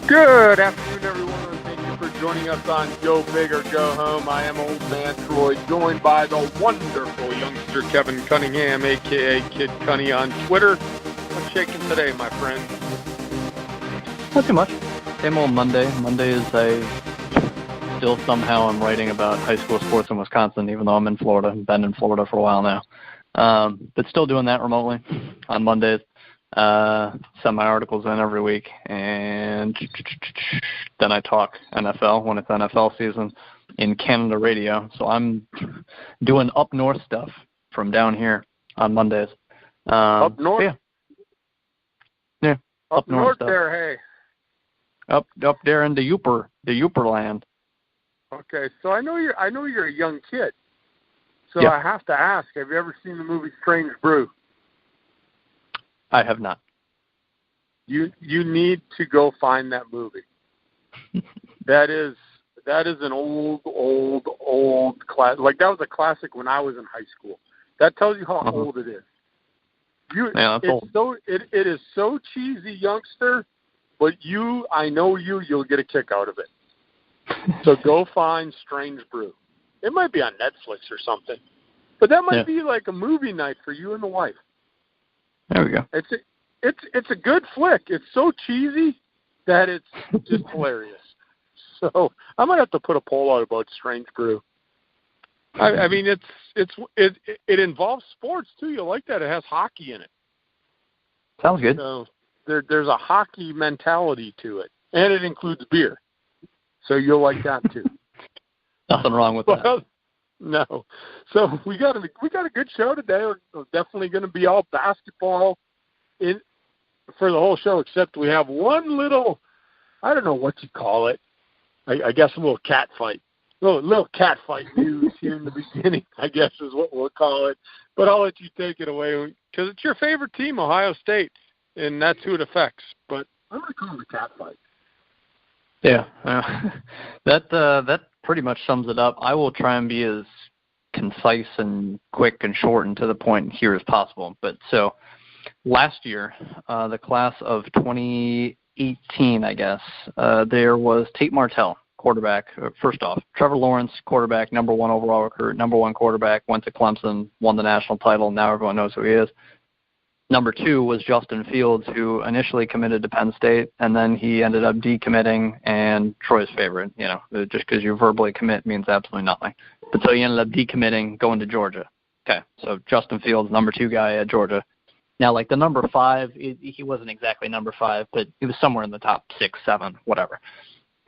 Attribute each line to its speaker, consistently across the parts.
Speaker 1: Good afternoon, everyone, and thank you for joining us on Go Big or Go Home. I am Old Man Troy, joined by the wonderful youngster Kevin Cunningham, a.k.a. Kid Cunny on Twitter. What's shaking today, my friend?
Speaker 2: Not too much. Same old Monday. Mondays, I still somehow am writing about high school sports in Wisconsin, even though I'm in Florida. I've been in Florida for a while now. But still doing that remotely on Mondays. Send my articles in every week, and then I talk NFL when it's NFL season in Canada radio. So I'm doing up north stuff from down here on Mondays.
Speaker 1: Up north?
Speaker 2: Yeah.
Speaker 1: Up north
Speaker 2: stuff.
Speaker 1: there, hey.
Speaker 2: Up there in the Yooper land.
Speaker 1: Okay, so I know you're a young kid. So
Speaker 2: yeah.
Speaker 1: I have to ask, have you ever seen the movie Strange Brew?
Speaker 2: I have not.
Speaker 1: You need to go find that movie. That is an old class. Like, that was a classic when I was in high school. That tells you how old it is.
Speaker 2: That's old.
Speaker 1: It is so cheesy, youngster, but I know you'll get a kick out of it. So go find Strange Brew. It might be on Netflix or something. But that might be like a movie night for you and the wife.
Speaker 2: There we go.
Speaker 1: It's a good flick. It's so cheesy that it's just hilarious. So I might have to put a poll out about Strange Brew. I mean, it involves sports too. You'll like that. It has hockey in it.
Speaker 2: Sounds good.
Speaker 1: So there's a hockey mentality to it, and it includes beer. So you'll like that too.
Speaker 2: Nothing wrong with that.
Speaker 1: No. So we got a good show today. We're definitely going to be all basketball for the whole show, except we have one little, I don't know what you call it. I guess a little cat fight. Little cat fight news here in the beginning, I guess is what we'll call it. But I'll let you take it away because it's your favorite team, Ohio State, and that's who it affects. But I'm going to call it a cat fight.
Speaker 2: Yeah. That pretty much sums it up. I will try and be as concise and quick and short and to the point here as possible. But so last year, the class of 2018, I guess, there was Tate Martell, quarterback. First off, Trevor Lawrence, quarterback, number 1 overall recruit, number 1 quarterback, went to Clemson, won the national title. Now everyone knows who he is. Number 2 was Justin Fields, who initially committed to Penn State, and then he ended up decommitting, and Troy's favorite. You know, just because you verbally commit means absolutely nothing. But so he ended up decommitting, going to Georgia. Okay, so Justin Fields, number 2 guy at Georgia. Now, like the number 5, he wasn't exactly number 5, but he was somewhere in the top 6, 7, whatever.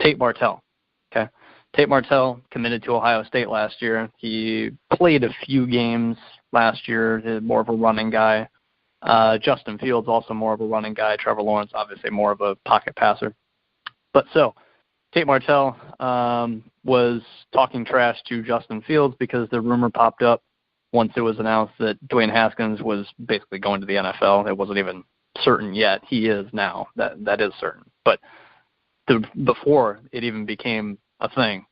Speaker 2: Tate Martell. Okay, Tate Martell committed to Ohio State last year. He played a few games last year, more of a running guy. Justin Fields, also more of a running guy. Trevor Lawrence, obviously more of a pocket passer. But so, Tate Martell was talking trash to Justin Fields because the rumor popped up once it was announced that Dwayne Haskins was basically going to the NFL. It wasn't even certain yet. He is now. That is certain. But before it even became a thing,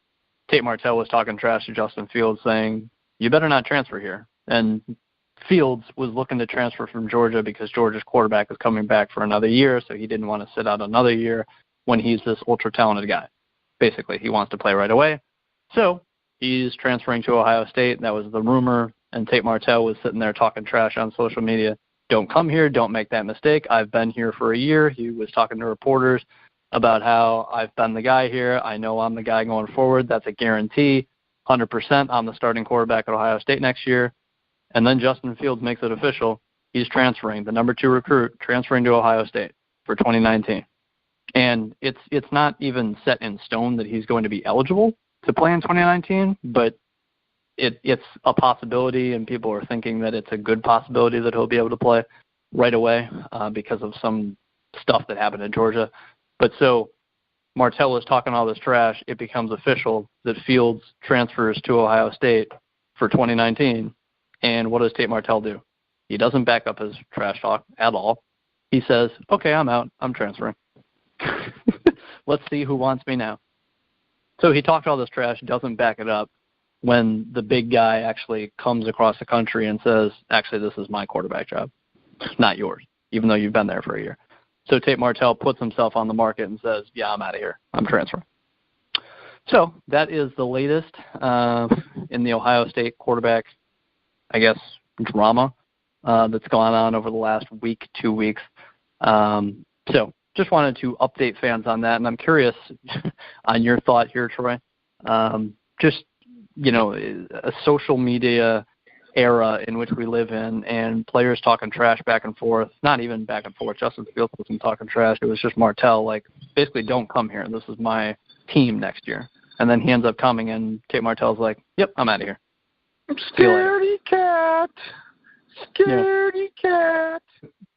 Speaker 2: Tate Martell was talking trash to Justin Fields, saying, "You better not transfer here." And Fields was looking to transfer from Georgia because Georgia's quarterback is coming back for another year, so he didn't want to sit out another year when he's this ultra-talented guy. Basically, he wants to play right away. So he's transferring to Ohio State. That was the rumor, and Tate Martell was sitting there talking trash on social media. Don't come here. Don't make that mistake. I've been here for a year. He was talking to reporters about how I've been the guy here. I know I'm the guy going forward. That's a guarantee. 100% I'm the starting quarterback at Ohio State next year. And then Justin Fields makes it official. He's transferring, the number 2 recruit, transferring to Ohio State for 2019. And it's not even set in stone that he's going to be eligible to play in 2019, but it's a possibility, and people are thinking that it's a good possibility that he'll be able to play right away because of some stuff that happened in Georgia. But so Martell is talking all this trash. It becomes official that Fields transfers to Ohio State for 2019. And what does Tate Martell do? He doesn't back up his trash talk at all. He says, okay, I'm out. I'm transferring. Let's see who wants me now. So he talked all this trash, doesn't back it up, when the big guy actually comes across the country and says, actually, this is my quarterback job, not yours, even though you've been there for a year. So Tate Martell puts himself on the market and says, yeah, I'm out of here. I'm transferring. So that is the latest in the Ohio State quarterback, I guess, drama that's gone on over the last week, 2 weeks. So just wanted to update fans on that, and I'm curious on your thought here, Troy. Just, a social media era in which we live in, and players talking trash back and forth, not even back and forth. Justin Fields wasn't talking trash. It was just Martell, like, basically, don't come here. This is my team next year. And then he ends up coming, and Tate Martell's like, yep, I'm out of here.
Speaker 1: Scaredy cat. Scaredy cat.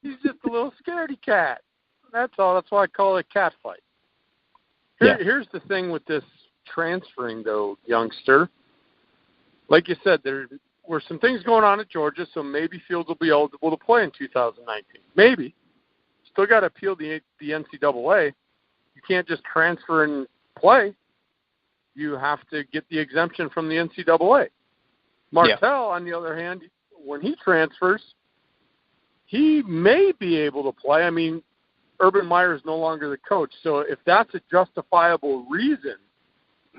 Speaker 1: He's just a little scaredy cat. That's all. That's why I call it cat fight. Here's the thing with this transferring, though, youngster. Like you said, there were some things going on at Georgia, so maybe Fields will be eligible to play in 2019. Maybe. Still got to appeal the NCAA. You can't just transfer and play. You have to get the exemption from the NCAA. Martell, on the other hand, when he transfers, he may be able to play. I mean, Urban Meyer is no longer the coach, so if that's a justifiable reason,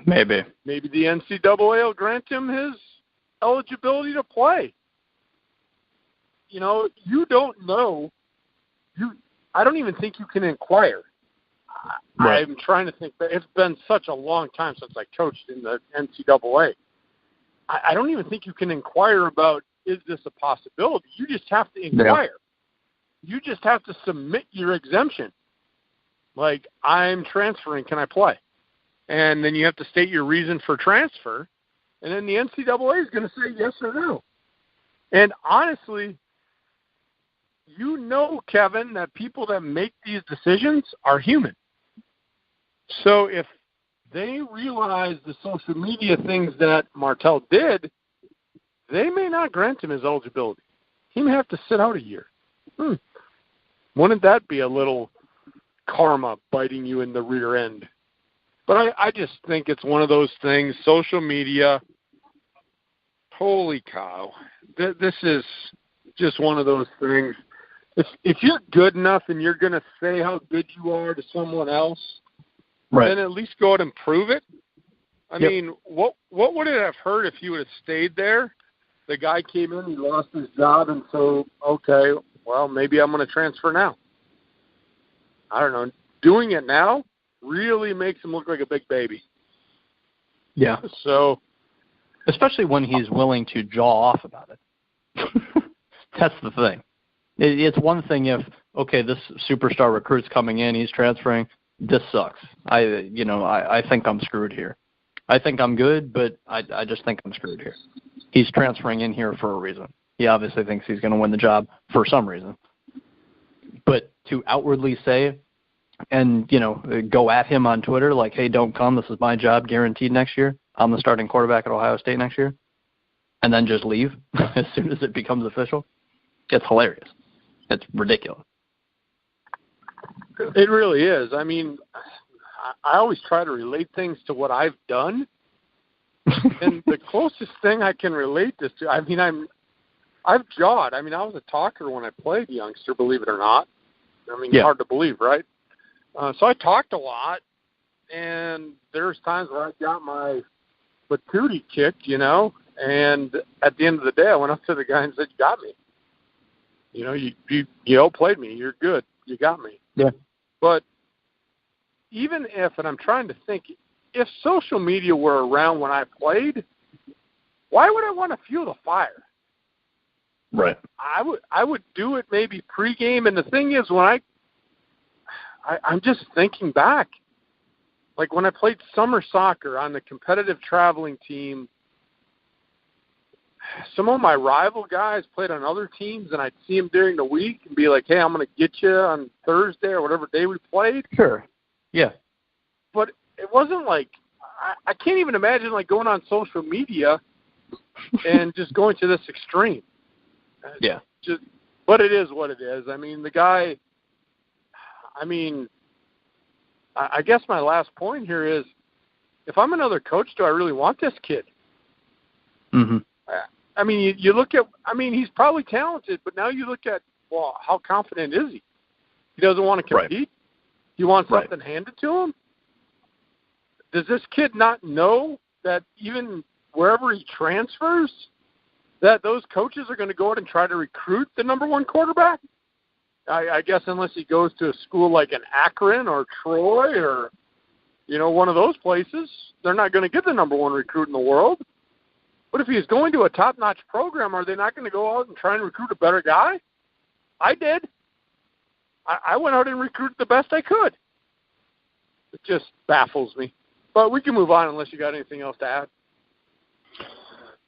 Speaker 1: maybe the NCAA will grant him his eligibility to play. You don't know. I don't even think you can inquire. Right. I'm trying to think, but it's been such a long time since I coached in the NCAA. I don't even think you can inquire about, is this a possibility? You just have to inquire. Yeah. You just have to submit your exemption. Like, I'm transferring, can I play? And then you have to state your reason for transfer, and then the NCAA is going to say yes or no. And honestly, Kevin, that people that make these decisions are human. So if they realize the social media things that Martell did, they may not grant him his eligibility. He may have to sit out a year. Wouldn't that be a little karma biting you in the rear end? But I just think it's one of those things, social media, holy cow. This is just one of those things. If you're good enough and you're going to say how good you are to someone else, right, then at least go out and prove it. I mean, what would it have hurt if you would have stayed there? The guy came in, he lost his job, and so, okay, well, maybe I'm going to transfer now. I don't know. Doing it now really makes him look like a big baby. Yeah. So,
Speaker 2: especially when he's willing to jaw off about it. That's the thing. It's one thing if, okay, this superstar recruit's coming in, he's transferring, this sucks. I think I'm screwed here. I think I'm good, but I just think I'm screwed here. He's transferring in here for a reason. He obviously thinks he's going to win the job for some reason. But to outwardly say and, go at him on Twitter like, hey, don't come, this is my job guaranteed next year, I'm the starting quarterback at Ohio State next year, and then just leave as soon as it becomes official, it's hilarious. It's ridiculous.
Speaker 1: It really is. I mean, I always try to relate things to what I've done. And the closest thing I can relate this to, I've jawed. I mean, I was a talker when I played youngster, believe it or not. I mean, Hard to believe, right? So I talked a lot, and there's times where I got my patootie kicked, and at the end of the day, I went up to the guy and said, you got me. You outplayed me. You're good. You got me.
Speaker 2: Yeah.
Speaker 1: But even if, and I'm trying to think, if social media were around when I played, why would I want to fuel the fire?
Speaker 2: Right.
Speaker 1: I would do it maybe pregame, and the thing is, when I'm just thinking back, like when I played summer soccer on the competitive traveling team, some of my rival guys played on other teams, and I'd see them during the week and be like, hey, I'm going to get you on Thursday or whatever day we played.
Speaker 2: Sure. Yeah.
Speaker 1: But it wasn't like, I can't even imagine like going on social media and just going to this extreme.
Speaker 2: Yeah.
Speaker 1: But it is what it is. I mean, the guy, I guess my last point here is, if I'm another coach, do I really want this kid?
Speaker 2: Mm-hmm.
Speaker 1: I mean, you look at, he's probably talented, but now you look at, well, how confident is he? He doesn't want to compete.
Speaker 2: Right.
Speaker 1: He wants something handed to him. Does this kid not know that even wherever he transfers, that those coaches are going to go out and try to recruit the number one quarterback? I guess unless he goes to a school like an Akron or Troy or, one of those places, they're not going to get the number one recruit in the world. But if he's going to a top-notch program, are they not going to go out and try and recruit a better guy? I did. I went out and recruited the best I could. It just baffles me. But we can move on unless you got anything else to add.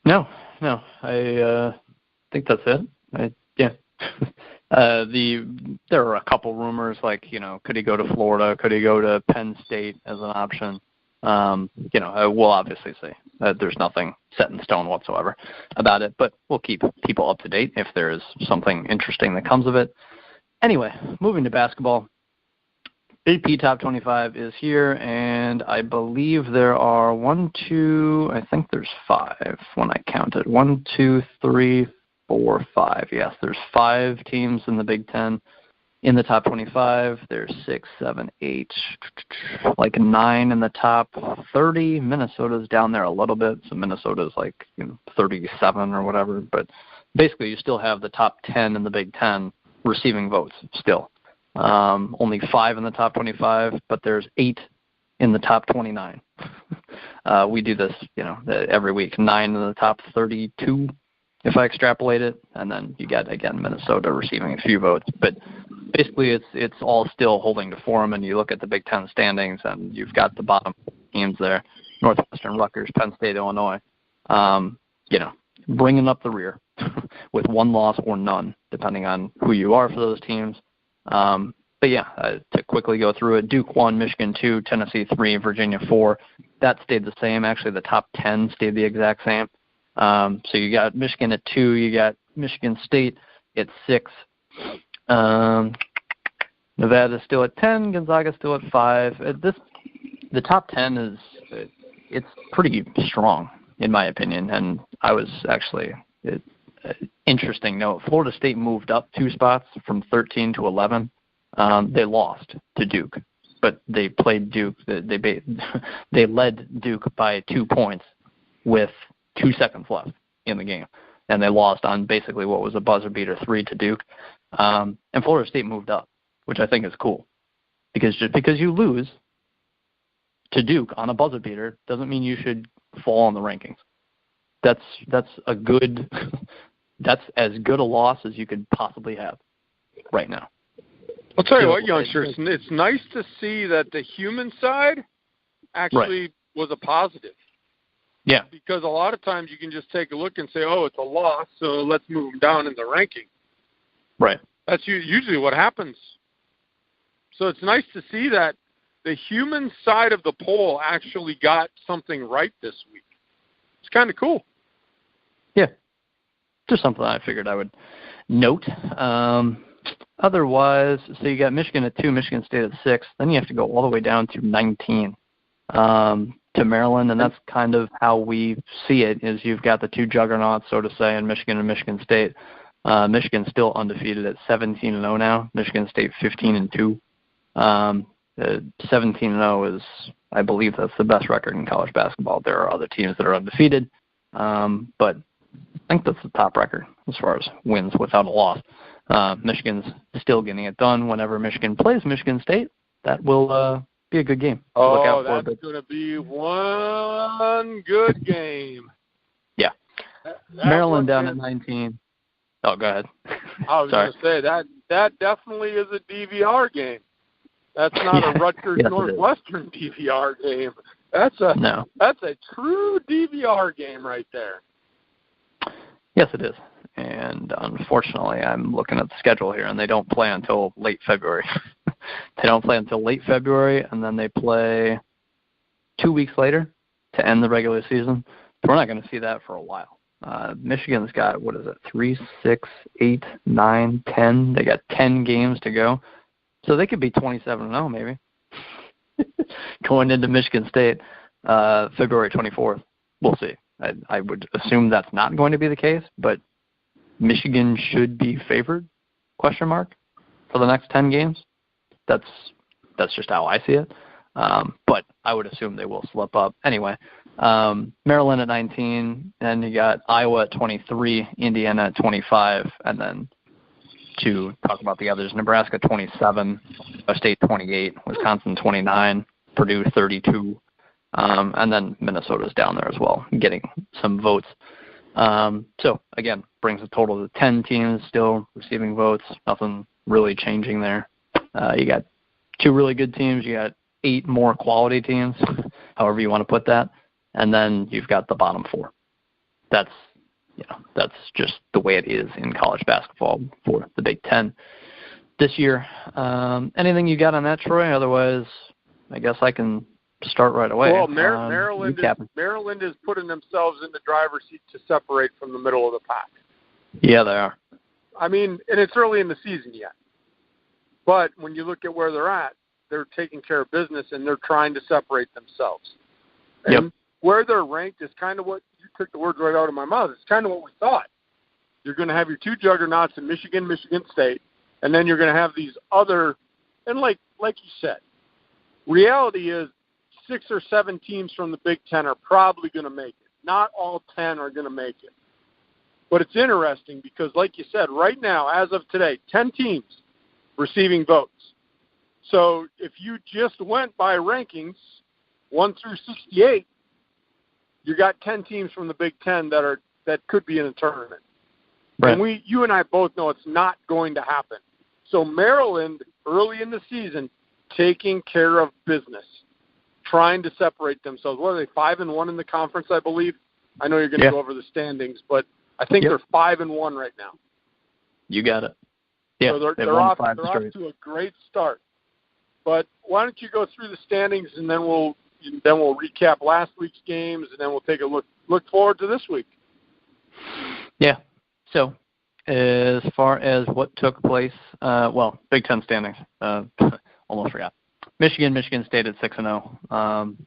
Speaker 2: No. I think that's it. There are a couple rumors like, could he go to Florida? Could he go to Penn State as an option? We'll obviously see. There's nothing set in stone whatsoever about it, but we'll keep people up to date if there is something interesting that comes of it. Anyway, moving to basketball. AP Top 25 is here, and I believe there are I think there's 5 when I counted. 1, 2, 3, 4, 5. Yes, there's 5 teams in the Big Ten in the top 25. There's 6, 7, 8, like 9 in the top 30. Minnesota's down there a little bit, so Minnesota's like 37 or whatever. But basically, you still have the top 10 in the Big Ten receiving votes still. Only 5 in the top 25, but there's 8 in the top 29. We do this, every week. 9 in the top 32, if I extrapolate it, and then you get, again, Minnesota receiving a few votes. But basically, it's all still holding to form, and you look at the Big Ten standings, and you've got the bottom teams there, Northwestern, Rutgers, Penn State, Illinois, bringing up the rear with 1 loss or none, depending on who you are for those teams. To quickly go through it, Duke 1, Michigan 2, Tennessee 3, Virginia 4. That stayed the same. Actually, the top 10 stayed the exact same. So you got Michigan at 2, you got Michigan State at 6, Nevada still at 10, Gonzaga still at 5. The top 10 it's pretty strong in my opinion, and I was actually interesting note. Florida State moved up 2 spots from 13 to 11. They lost to Duke, but they played Duke. They led Duke by 2 points with 2 seconds left in the game, and they lost on basically what was a buzzer beater 3 to Duke. And Florida State moved up, which I think is cool, because just because you lose to Duke on a buzzer beater doesn't mean you should fall in the rankings. That's a good. That's as good a loss as you could possibly have right now.
Speaker 1: I'll tell you what, youngsters, it's nice to see that the human side actually was a positive.
Speaker 2: Yeah.
Speaker 1: Because a lot of times you can just take a look and say, oh, it's a loss, so let's move them down in the ranking.
Speaker 2: Right.
Speaker 1: That's usually what happens. So it's nice to see that the human side of the poll actually got something right this week. It's kind of cool.
Speaker 2: Yeah. Just something I figured I would note. Otherwise, so you got Michigan at 2, Michigan State at 6. Then you have to go all the way down to 19 to Maryland, and that's kind of how we see it, is you've got the 2 juggernauts, so to say, in Michigan and Michigan State. Michigan's still undefeated at 17-0 now. Michigan State 15-2. 17-0 is, I believe, that's the best record in college basketball. There are other teams that are undefeated, but I think that's the top record as far as wins without a loss. Michigan's still getting it done. Whenever Michigan plays Michigan State, that will be a good game. Look out for
Speaker 1: that's going to be one good game.
Speaker 2: Yeah. Maryland down at 19. Oh, go ahead.
Speaker 1: I was going to say, that definitely is a DVR game. That's not a Rutgers Northwestern DVR game. That's a true DVR game right there.
Speaker 2: Yes, it is. And unfortunately, I'm looking at the schedule here, and they don't play until late February. They don't play until late February, and then they play 2 weeks later to end the regular season. So we're not going to see that for a while. Michigan's got, 3, 6, 8, 9, 10. They got 10 games to go. So they could be 27-0 maybe going into Michigan State February 24th. We'll see. I would assume that's not going to be the case, but Michigan should be favored, ? For the next 10 games. That's just how I see it. But I would assume they will slip up. Anyway, Maryland at 19, and you got Iowa at 23, Indiana at 25, and then to talk about the others, Nebraska 27, Ohio State 28, Wisconsin 29, Purdue 32, and then Minnesota's down there as well, getting some votes. So, again, brings the total to 10 teams still receiving votes. Nothing really changing there. You got 2 really good teams. You got 8 more quality teams, however you want to put that. And then you've got the bottom 4. That's just the way it is in college basketball for the Big Ten this year. Anything you got on that, Troy? Otherwise, I guess I can start right away.
Speaker 1: Well, Maryland is putting themselves in the driver's seat to separate from the middle of the pack.
Speaker 2: Yeah, they are.
Speaker 1: I mean, and it's early in the season yet. But when you look at where they're at, they're taking care of business, and they're trying to separate themselves. And where they're ranked is kind of what you took the words right out of my mouth. It's kind of what we thought. You're going to have your 2 juggernauts in Michigan State, and then you're going to have these other, and like you said, reality is 6 or 7 teams from the Big Ten are probably going to make it. Not all 10 are going to make it. But it's interesting because, like you said, right now, as of today, 10 teams receiving votes. So if you just went by rankings, 1 through 68, you got 10 teams from the Big Ten that could be in a tournament. Right. And you and I both know it's not going to happen. So Maryland, early in the season, taking care of business, trying to separate themselves. What are they, 5-1 in the conference, I believe? I know you're going to go over the standings, but I think they're 5-1 right now.
Speaker 2: You got it. Yeah,
Speaker 1: so they're off to a great start. But why don't you go through the standings, and then we'll recap last week's games, and then we'll take a look forward to this week. Yeah. So as far as what took place,
Speaker 2: Big Ten standings, almost forgot. Michigan State at 6-0.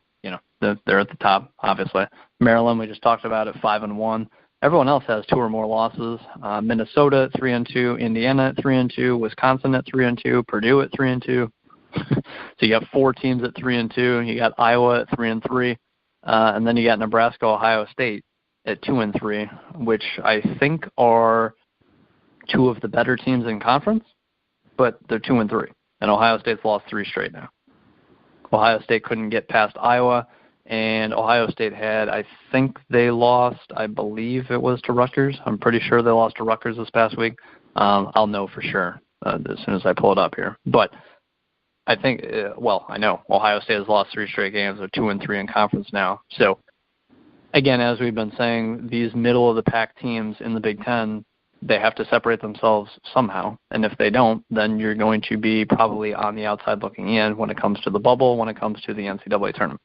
Speaker 2: They're at the top, obviously. Maryland, we just talked about it, 5-1. Everyone else has 2 or more losses. Minnesota at 3-2, Indiana at 3-2, Wisconsin at 3-2, Purdue at 3-2. So you got 4 teams at 3-2. You got Iowa at 3-3, and then you got Nebraska, Ohio State at 2-3, which I think are 2 of the better teams in conference, but they're 2-3, and Ohio State's lost 3 straight now. Ohio State couldn't get past Iowa, and Ohio State had, I think they lost, I believe it was to Rutgers. I'm pretty sure they lost to Rutgers this past week. I'll know for sure as soon as I pull it up here, but I think, I know Ohio State has lost 3 straight games. They're 2-3 in conference now. So, again, as we've been saying, these middle-of-the-pack teams in the Big Ten, they have to separate themselves somehow. And if they don't, then you're going to be probably on the outside looking in when it comes to the bubble, when it comes to the NCAA tournament.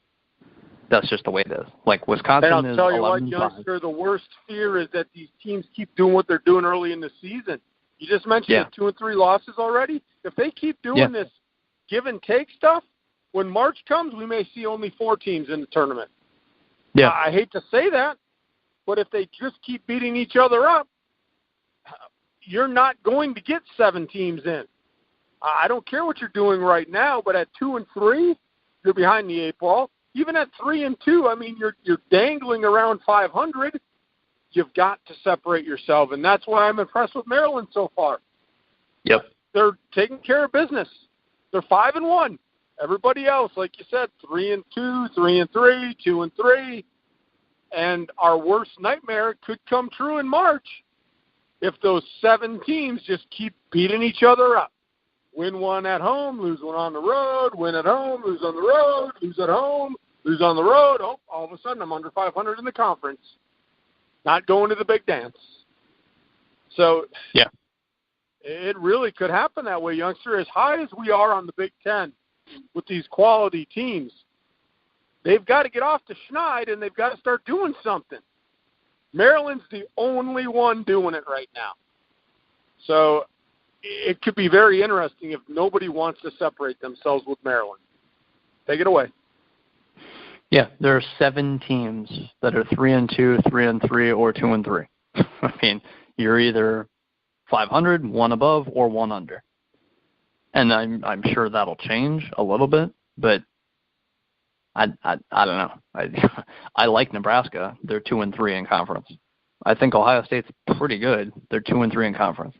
Speaker 2: That's just the way it is. Like Wisconsin is 11-5. And I'll tell you what, youngster, the worst fear is that these teams keep doing what they're doing early in the season. You just mentioned the 2-3 losses already. If they keep doing this give and take stuff, when March comes, we may see only 4 teams in the tournament. Yeah, I hate to say that, but if they just keep beating each other up, you're not going to get 7 teams in. I don't care what you're doing right now, but at 2-3, you're behind the 8 ball. Even at 3-2, I mean, you're dangling around 500. You've got to separate yourself, and that's why I'm impressed with Maryland so far. Yep, they're taking care of business. They're 5-1. Everybody else, like you said, 3-2, 3-3, 2-3. And our worst nightmare could come true in March if those 7 teams just keep beating each other up. Win 1 at home, lose 1 on the road, win at home, lose on the road, lose at home, lose on the road. Oh, all of a sudden I'm under 500 in the conference. Not going to the big dance. So, yeah. It really could happen that way, youngster. As high as we are on the Big Ten with these quality teams, they've got to get off the schneid, and they've got to start doing something. Maryland's the only one doing it right now. So it could be very interesting if nobody wants to separate themselves with Maryland. Take it away. Yeah, there are 7 teams that are 3-2, 3-3, or 2-3. I mean, you're either 500, 1 above, or 1 under. And I'm sure that'll change a little bit, but I don't know. I like Nebraska. They're 2-3 in conference. I think Ohio State's pretty good. They're 2-3 in conference.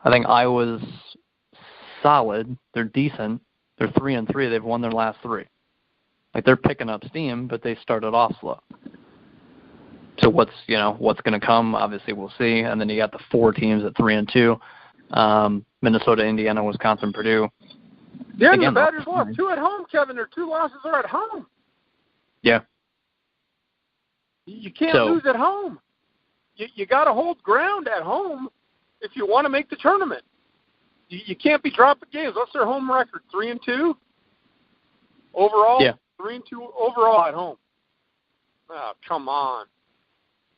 Speaker 2: I think Iowa's solid. They're decent. They're 3-3. They've won their last 3. Like, they're picking up steam, but they started off slow. So what's going to come? Obviously, we'll see. And then you got the 4 teams at 3-2. Minnesota, Indiana, Wisconsin, Purdue.
Speaker 1: Yeah, and the Badgers lost 2 at home, Kevin. Their 2 losses are at home.
Speaker 2: Yeah.
Speaker 1: You can't lose at home. You got to hold ground at home if you want to make the tournament. You can't be dropping games. What's their home record? 3-2 overall.
Speaker 2: Yeah.
Speaker 1: 3-2 overall at home. Oh, come on.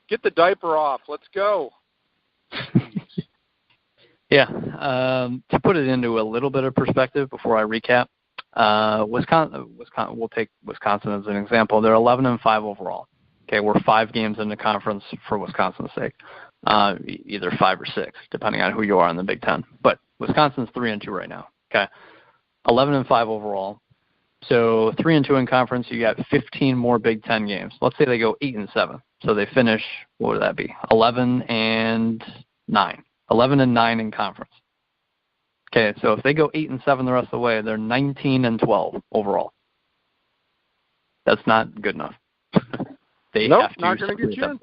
Speaker 1: Get the diaper off. Let's go.
Speaker 2: Yeah. To put it into a little bit of perspective before I recap, Wisconsin. We'll take Wisconsin as an example. They're 11-5 overall. Okay, we're 5 games in the conference for Wisconsin's sake, either 5 or 6, depending on who you are in the Big Ten. But Wisconsin's 3-2 right now. Okay, 11-5 overall. So 3-2 in conference. You got 15 more Big Ten games. Let's say they go 8-7. So they finish. What would that be? 11-9. 11-9 in conference. Okay, so if they go 8-7 the rest of the way, they're 19-12 overall. That's not good enough. They have to
Speaker 1: not going to get you in.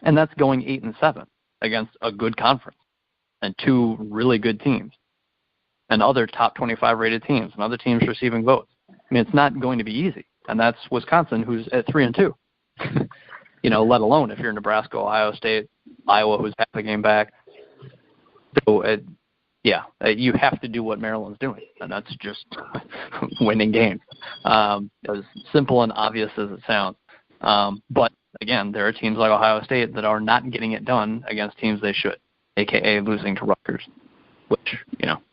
Speaker 2: And that's going 8-7 against a good conference and 2 really good teams and other top 25 rated teams and other teams receiving votes. I mean, it's not going to be easy. And that's Wisconsin, who's at 3-2. Let alone if you're Nebraska, Ohio State, Iowa, who's half a game back. So, you have to do what Maryland's doing, and that's just winning games. As simple and obvious as it sounds. But, again, there are teams like Ohio State that are not getting it done against teams they should, a.k.a. losing to Rutgers, which,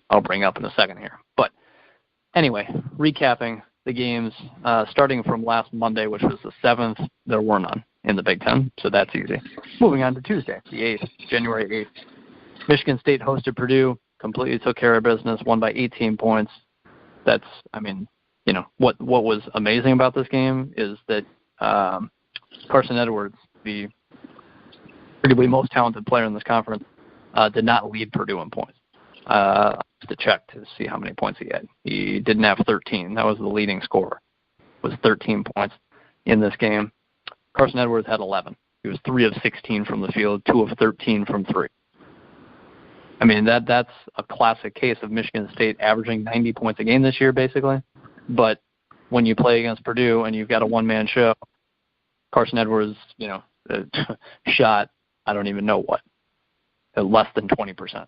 Speaker 2: I'll bring up in a second here. But, anyway, recapping the games, starting from last Monday, which was the 7th, there were none in the Big Ten, so that's easy. Moving on to Tuesday, the 8th, January 8th. Michigan State hosted Purdue, completely took care of business, won by 18 points. That's, what was amazing about this game is that Carson Edwards, the arguably most talented player in this conference, did not lead Purdue in points. To check to see how many points he had. He didn't have 13. That was the leading scorer. It was 13 points in this game. Carson Edwards had 11. He was 3 of 16 from the field, 2 of 13 from 3. I mean, that's a classic case of Michigan State averaging 90 points a game this year, basically. But when you play against Purdue and you've got a one-man show, Carson Edwards, shot, I don't even know what, less than 20%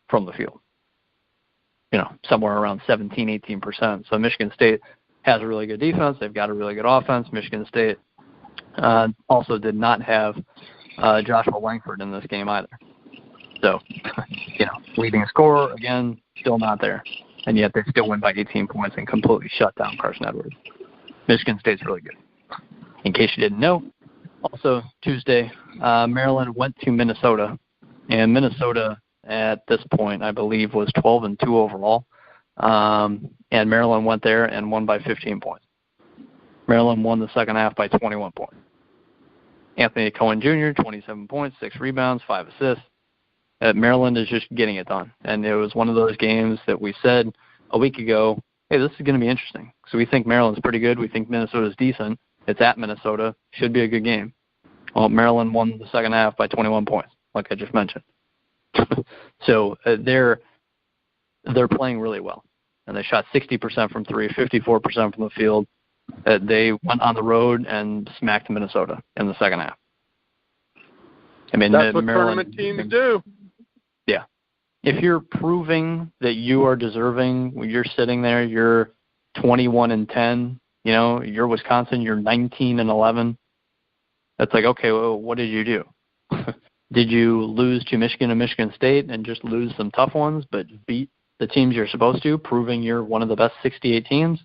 Speaker 2: from the field. Somewhere around 17, 18%. So Michigan State has a really good defense. They've got a really good offense. Michigan State also did not have Joshua Langford in this game either. So, leading scorer, again, still not there. And yet they still win by 18 points and completely shut down Carson Edwards. Michigan State's really good. In case you didn't know, also Tuesday, Maryland went to Minnesota. And Minnesota, at this point, I believe, was 12-2 overall. And Maryland went there and won by 15 points. Maryland won the second half by 21 points. Anthony Cohen Jr., 27 points, 6 rebounds, 5 assists. Maryland is just getting it done. And it was one of those games that we said a week ago, hey, this is going to be interesting. So we think Maryland's pretty good. We think Minnesota's decent. It's at Minnesota. Should be a good game. Well, Maryland won the second half by 21 points, like I just mentioned. So they're playing really well. And they shot 60% from 3, 54% from the field. They went on the road and smacked Minnesota in the second half. I mean,
Speaker 1: that's what
Speaker 2: Maryland,
Speaker 1: tournament teams do.
Speaker 2: Yeah. If you're proving that you are deserving, when you're sitting there, you're 21-10, you're Wisconsin, you're 19-11. That's like, okay, well, what did you do? Did you lose to Michigan and Michigan State and just lose some tough ones, but beat the teams you're supposed to, proving you're one of the best 68 teams?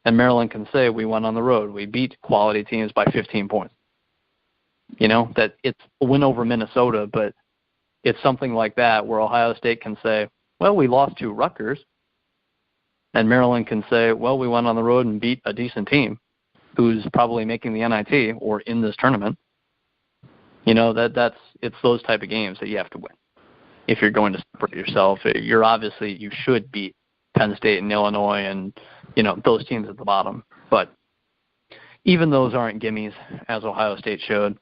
Speaker 2: And Maryland can say, we went on the road. We beat quality teams by 15 points. That it's a win over Minnesota, but it's something like that where Ohio State can say, well, we lost to Rutgers, And Maryland can say, well, we went on the road and beat a decent team who's probably making the NIT or in this tournament. It's those type of games that you have to win. If you're going to separate yourself, you should beat Penn State and Illinois and, those teams at the bottom. But even those aren't gimmies, as Ohio State showed.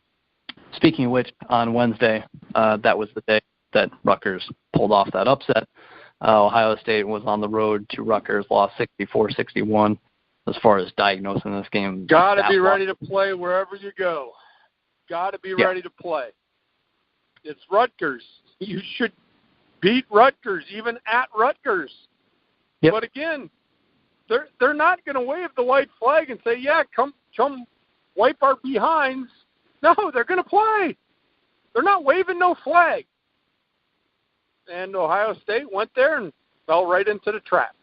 Speaker 2: Speaking of which, on Wednesday, that was the day that Rutgers pulled off that upset. Ohio State was on the road to Rutgers, lost 64-61. As far as diagnosing this game,
Speaker 1: got to be ready to play wherever you go. Got to be ready to play. It's Rutgers. You should beat Rutgers, even at Rutgers. Yep. But again, they're not going to wave the white flag and say, yeah, come wipe our behinds. No, they're going to play. They're not waving no flag. And Ohio State went there and fell right into the trap.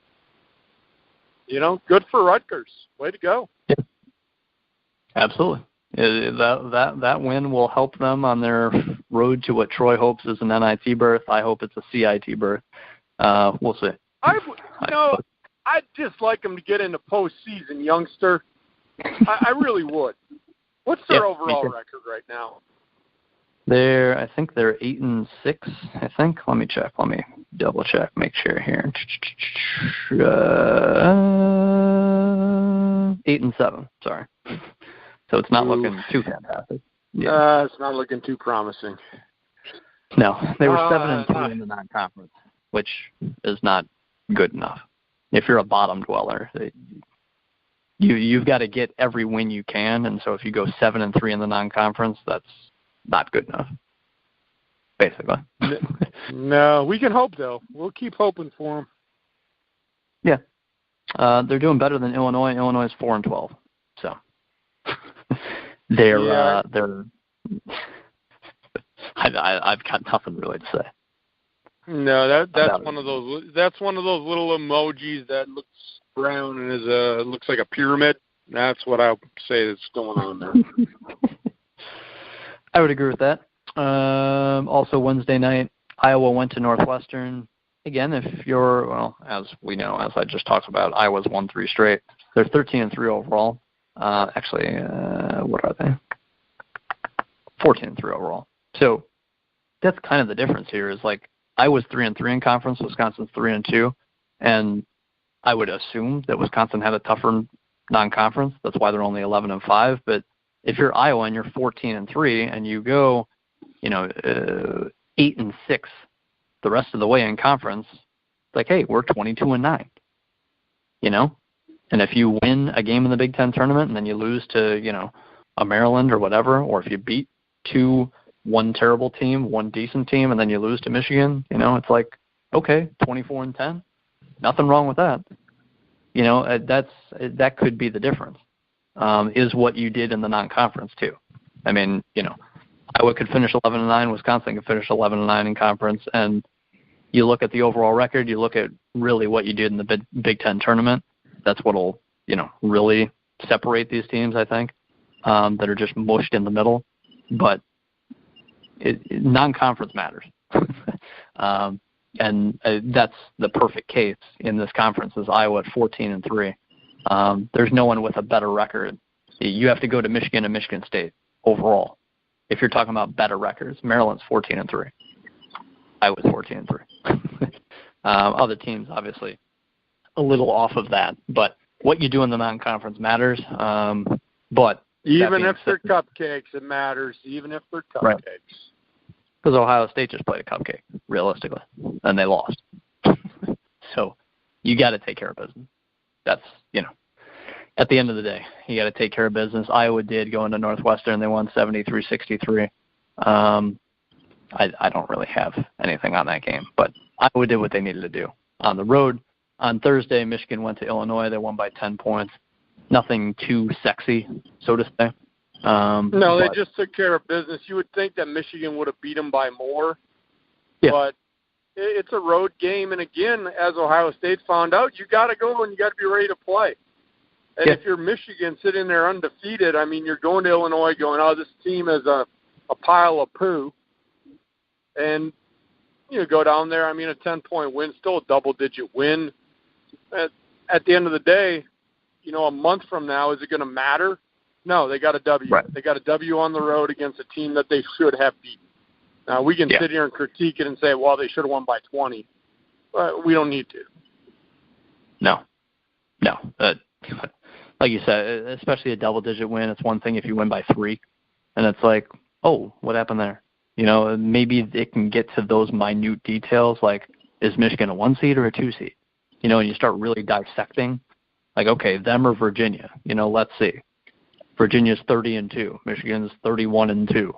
Speaker 1: Good for Rutgers. Way to go.
Speaker 2: Yeah. Absolutely. That win will help them on their road to what Troy hopes is an NIT berth. I hope it's a CIT berth. We'll see.
Speaker 1: I'd just like them to get into postseason, youngster. I really would. What's their overall record right now?
Speaker 2: I think they're 8-6. I think. Let me check. Let me double check. Make sure here. 8-7. Sorry. So it's not looking too fantastic.
Speaker 1: Yeah. It's not looking too promising.
Speaker 2: No, they were 7-2 in the non-conference, which is not good enough. If you're a bottom dweller, you've got to get every win you can, and so if you go 7-3 in the non-conference, that's not good enough, basically.
Speaker 1: No, we can hope, though. We'll keep hoping for them.
Speaker 2: Yeah. They're doing better than Illinois. Illinois is 4-12. So they're I've got nothing really to say.
Speaker 1: No, that's one of those. That's one of those little emojis that looks brown and looks like a pyramid. That's what I'll say that's going on there.
Speaker 2: I would agree with that. Also, Wednesday night, Iowa went to Northwestern. Again, if you're, as we know, as I just talked about, Iowa's won 3 straight. They're 13-3 overall. Actually, what are they? 14-3 overall. So that's kind of the difference here is like Iowa's 3-3 in conference, Wisconsin's 3-2, and I would assume that Wisconsin had a tougher non-conference. That's why they're only 11-5. But if you're Iowa and you're 14-3 and you go, 8-6 the rest of the way in conference, it's like, hey, we're 22-9. And if you win a game in the Big Ten tournament and then you lose to, a Maryland or whatever, or if you beat one terrible team, one decent team, and then you lose to Michigan, it's like, okay, 24-10, nothing wrong with that. That could be the difference. Is what you did in the non-conference too. I mean, Iowa could finish 11-9, Wisconsin could finish 11-9 in conference, and you look at the overall record, you look at really what you did in the Big Ten tournament. That's what'll, really separate these teams, I think, that are just mushed in the middle. But non-conference matters. And that's the perfect case in this conference is Iowa at 14-3. There's no one with a better record. You have to go to Michigan and Michigan State overall. If you're talking about better records, Maryland's 14-3. Iowa's 14-3. Other teams, obviously, a little off of that. But what you do in the non-conference matters. But
Speaker 1: even if they're cupcakes, it matters. Even if they're cupcakes. Right.
Speaker 2: Because Ohio State just played a cupcake, realistically, and they lost. So you got to take care of business. That's, at the end of the day, you got to take care of business. Iowa did go into Northwestern. They won 73-63. I don't really have anything on that game, but Iowa did what they needed to do. On the road, on Thursday, Michigan went to Illinois. They won by 10 points. Nothing too sexy, so to say.
Speaker 1: No, they just took care of business. You would think that Michigan would have beat them by more, but it's a road game. And again, as Ohio State found out, you got to go and you got to be ready to play. And if you're Michigan sitting there undefeated, I mean, you're going to Illinois going, oh, this team is a pile of poo. And you go down there, I mean, a 10-point win, still a double-digit win. at the end of the day, a month from now, is it going to matter? No, they got a W.
Speaker 2: Right.
Speaker 1: They got a W on the road against a team that they should have beaten. Now, we can sit here and critique it and say, well, they should have won by 20. But we don't need to.
Speaker 2: No. Like you said, especially a double-digit win, it's one thing if you win by 3. And it's like, oh, what happened there? Maybe it can get to those minute details, like, is Michigan a 1 seed or a 2 seed? And you start really dissecting, like, okay, them or Virginia, let's see. Virginia's 30-2, Michigan's 31-2.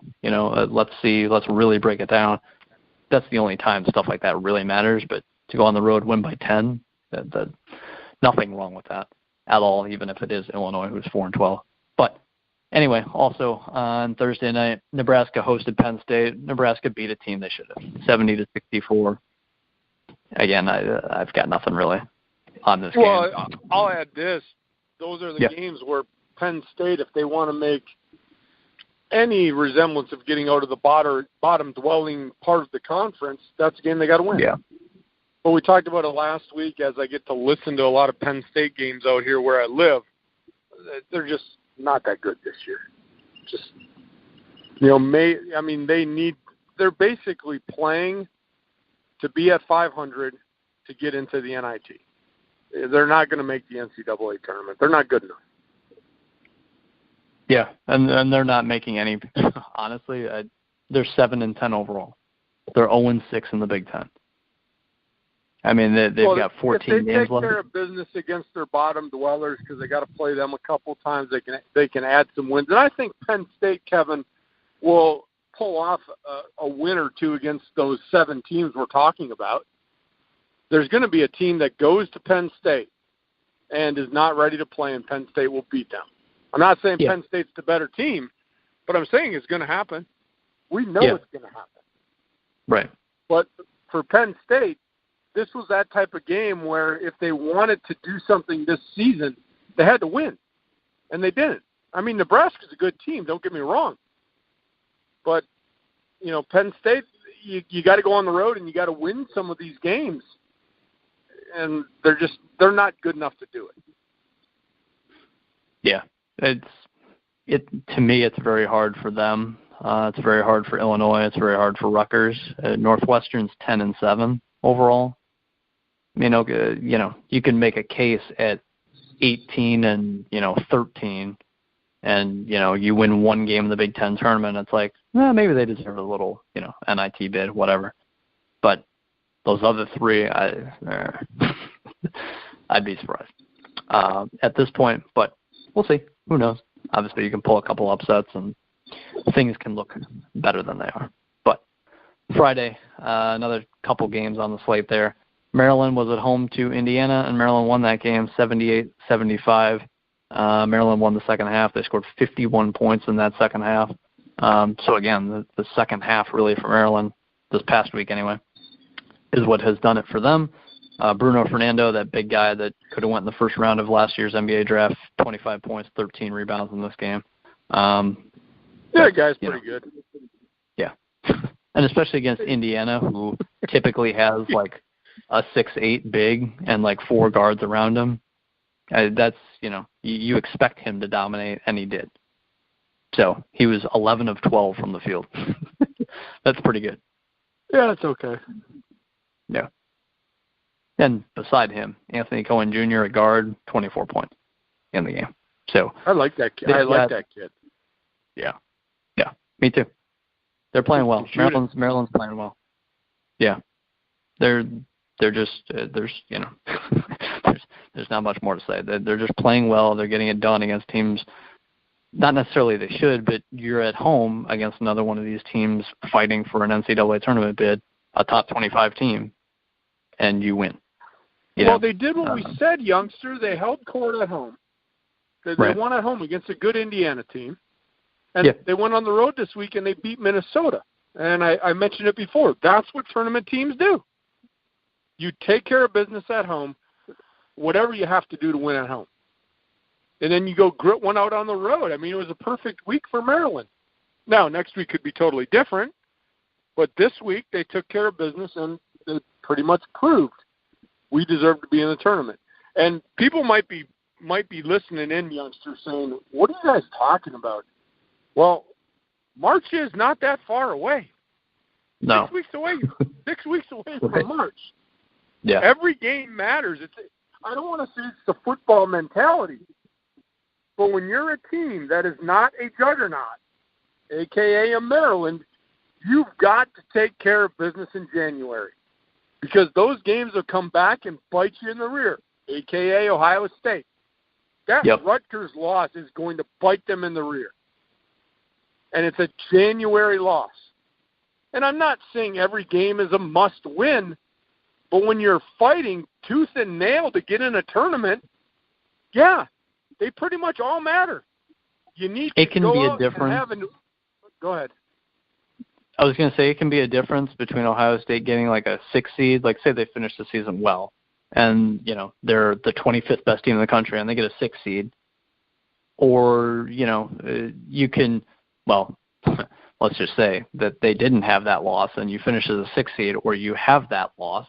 Speaker 2: Let's see, let's really break it down. That's the only time stuff like that really matters. But to go on the road, win by 10, nothing wrong with that at all, even if it is Illinois, who's 4-12. But anyway, also on Thursday night, Nebraska hosted Penn State. Nebraska beat a team they should have, 70-64. Again, I've got nothing really on this game.
Speaker 1: Well, I'll add this. Those are the games where Penn State, if they want to make any resemblance of getting out of the bottom-dwelling part of the conference, that's a game they got to win.
Speaker 2: Yeah.
Speaker 1: But we talked about it last week as I get to listen to a lot of Penn State games out here where I live. They're just not that good this year. Just, they're basically playing to be at 500 to get into the NIT. They're not going to make the NCAA tournament. They're not good enough.
Speaker 2: Yeah, and they're not making any. Honestly, they're 7-10 overall. They're 0-6 in the Big Ten. I mean, they've got 14 games left.
Speaker 1: If they take care of business against their bottom dwellers, because they got to play them a couple times, they can add some wins. And I think Penn State, Kevin, will pull off a win or two against those 7 teams we're talking about. There's going to be a team that goes to Penn State and is not ready to play, and Penn State will beat them. I'm not saying Penn State's the better team, but I'm saying it's going to happen. We know it's going to happen.
Speaker 2: Right.
Speaker 1: But for Penn State, this was that type of game where if they wanted to do something this season, they had to win, and they didn't. I mean, Nebraska's a good team, don't get me wrong. But, Penn State, you got to go on the road and you got to win some of these games. And they're not good enough to do it.
Speaker 2: Yeah. To me, it's very hard for them. It's very hard for Illinois. It's very hard for Rutgers. Northwestern's 10-7 overall. You can make a case at 18-13, and you win one game in the Big Ten tournament. It's like, maybe they deserve a little, NIT bid, whatever. But those other 3, I'd be surprised at this point. But we'll see. Who knows? Obviously, you can pull a couple upsets, and things can look better than they are. But Friday, another couple games on the slate there. Maryland was at home to Indiana, and Maryland won that game 78-75. Maryland won the second half. They scored 51 points in that second half. So, again, the second half really for Maryland, this past week anyway, is what has done it for them. Bruno Fernando, that big guy that could have went in the first round of last year's NBA draft, 25 points, 13 rebounds in this game.
Speaker 1: Guy's pretty good.
Speaker 2: Yeah. And especially against Indiana, who typically has like a 6'8" big and like 4 guards around him. That's, you expect him to dominate, and he did. So he was 11 of 12 from the field. That's pretty good.
Speaker 1: Yeah, that's okay.
Speaker 2: Yeah. And beside him, Anthony Cohen Jr. at guard, 24 points in the game. So
Speaker 1: I like that kid. That kid.
Speaker 2: Yeah. Yeah. Me too. They're playing well. Maryland's playing well. Yeah. They're just there's not much more to say. They're just playing well. They're getting it done against teams. Not necessarily they should, but you're at home against another one of these teams fighting for an NCAA tournament bid, a top 25 team, and you win.
Speaker 1: They did what we said, youngster. They held court at home. They won at home against a good Indiana team. And they went on the road this week, and they beat Minnesota. And I mentioned it before. That's what tournament teams do. You take care of business at home, whatever you have to do to win at home. And then you go grit one out on the road. I mean, it was a perfect week for Maryland. Now, next week could be totally different. But this week, they took care of business, and it pretty much proved we deserve to be in the tournament. And people might be listening in, youngsters, saying, what are you guys talking about? Well, March is not that far away.
Speaker 2: No.
Speaker 1: 6 weeks away. 6 weeks away
Speaker 2: Right.
Speaker 1: from March.
Speaker 2: Yeah.
Speaker 1: Every game matters. I don't want to say it's the football mentality, but when you're a team that is not a juggernaut, a.k.a. a Maryland, you've got to take care of business in January because those games will come back and bite you in the rear, a.k.a. Ohio State. That Rutgers loss is going to bite them in the rear, and it's a January loss. And I'm not saying every game is a must-win, but when you're fighting tooth and nail to get in a tournament, yeah, they pretty much all matter. You need to go out and have a go ahead.
Speaker 2: I was going to say it can be a difference between Ohio State getting like a 6 seed, like say they finish the season well, and, you know, they're the 25th best team in the country and they get a 6 seed. Or, you know, you can, well, let's just say that they didn't have that loss and you finish as a 6 seed, or you have that loss.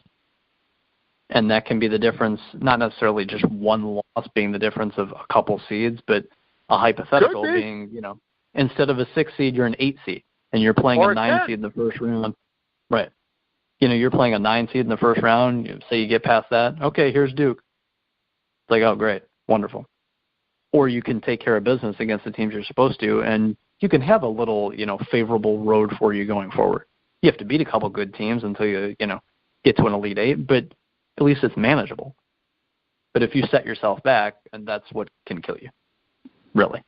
Speaker 2: And that can be the difference, not necessarily just one loss being the difference of a couple seeds, but a hypothetical being, you know, instead of a 6 seed, you're an 8 seed, and you're playing a 9 seed in the first round. Right. You know, you're playing a 9 seed in the first round. Say you get past that. Okay, here's Duke. It's like, oh, great, wonderful. Or you can take care of business against the teams you're supposed to, and you can have a little, you know, favorable road for you going forward. You have to beat a couple good teams until you, you know, get to an Elite Eight, but at least it's manageable. But if you set yourself back, and that's what can kill you, really.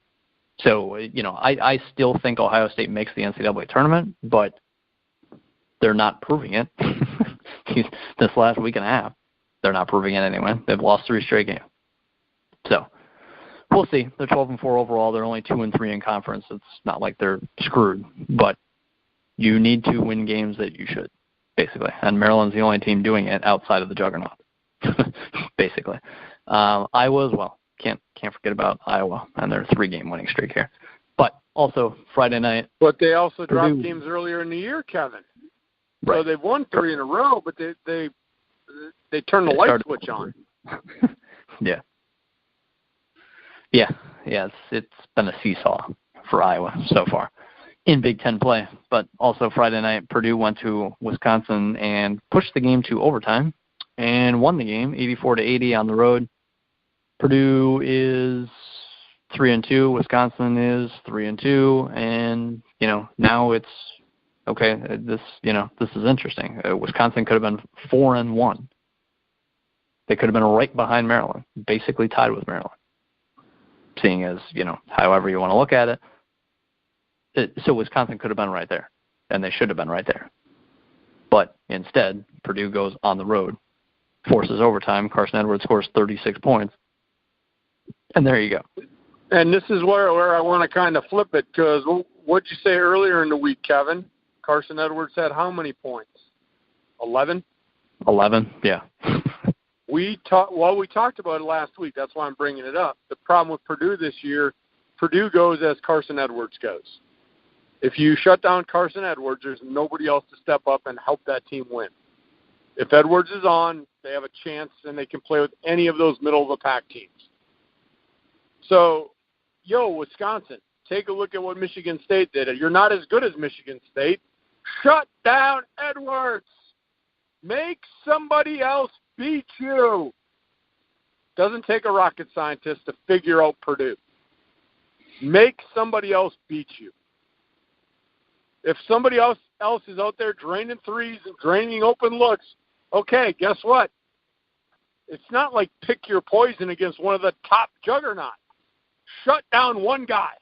Speaker 2: So, you know, I still think Ohio State makes the NCAA tournament, but they're not proving it. This last week and a half, they're not proving it anyway. They've lost 3 straight games. So we'll see. They're 12-4 overall. They're only 2-3 in conference. It's not like they're screwed, but you need to win games that you should, basically. And Maryland's the only team doing it outside of the juggernaut, basically. Iowa as well. Can't forget about Iowa and their 3-game winning streak here. But also Friday night.
Speaker 1: But they also dropped games earlier in the year, Kevin.
Speaker 2: Right.
Speaker 1: So they've won 3 in a row, but they turned the light switch on.
Speaker 2: Yeah. It's been a seesaw for Iowa so far in Big Ten play. But also Friday night, Purdue went to Wisconsin and pushed the game to overtime and won the game 84-80 on the road. Purdue is 3-2. Wisconsin is 3-2, and you know now it's okay. This is interesting. Wisconsin could have been 4-1. They could have been right behind Maryland, basically tied with Maryland. Seeing as, you know, however you want to look at it. So Wisconsin could have been right there, and they should have been right there. But instead, Purdue goes on the road, forces overtime. Carson Edwards scores 36 points, and there you go.
Speaker 1: And this is where I want to kind of flip it, because what'd you say earlier in the week, Kevin? Carson Edwards had how many points? 11?
Speaker 2: 11, yeah.
Speaker 1: We talked about it last week. That's why I'm bringing it up. The problem with Purdue this year, Purdue goes as Carson Edwards goes. If you shut down Carson Edwards, there's nobody else to step up and help that team win. If Edwards is on, they have a chance, and they can play with any of those middle-of-the-pack teams. So, Wisconsin, take a look at what Michigan State did. You're not as good as Michigan State. Shut down Edwards. Make somebody else beat you. Doesn't take a rocket scientist to figure out Purdue. Make somebody else beat you. If somebody else is out there draining threes and draining open looks, okay, guess what? It's not like pick your poison against one of the top juggernauts. Shut down one guy.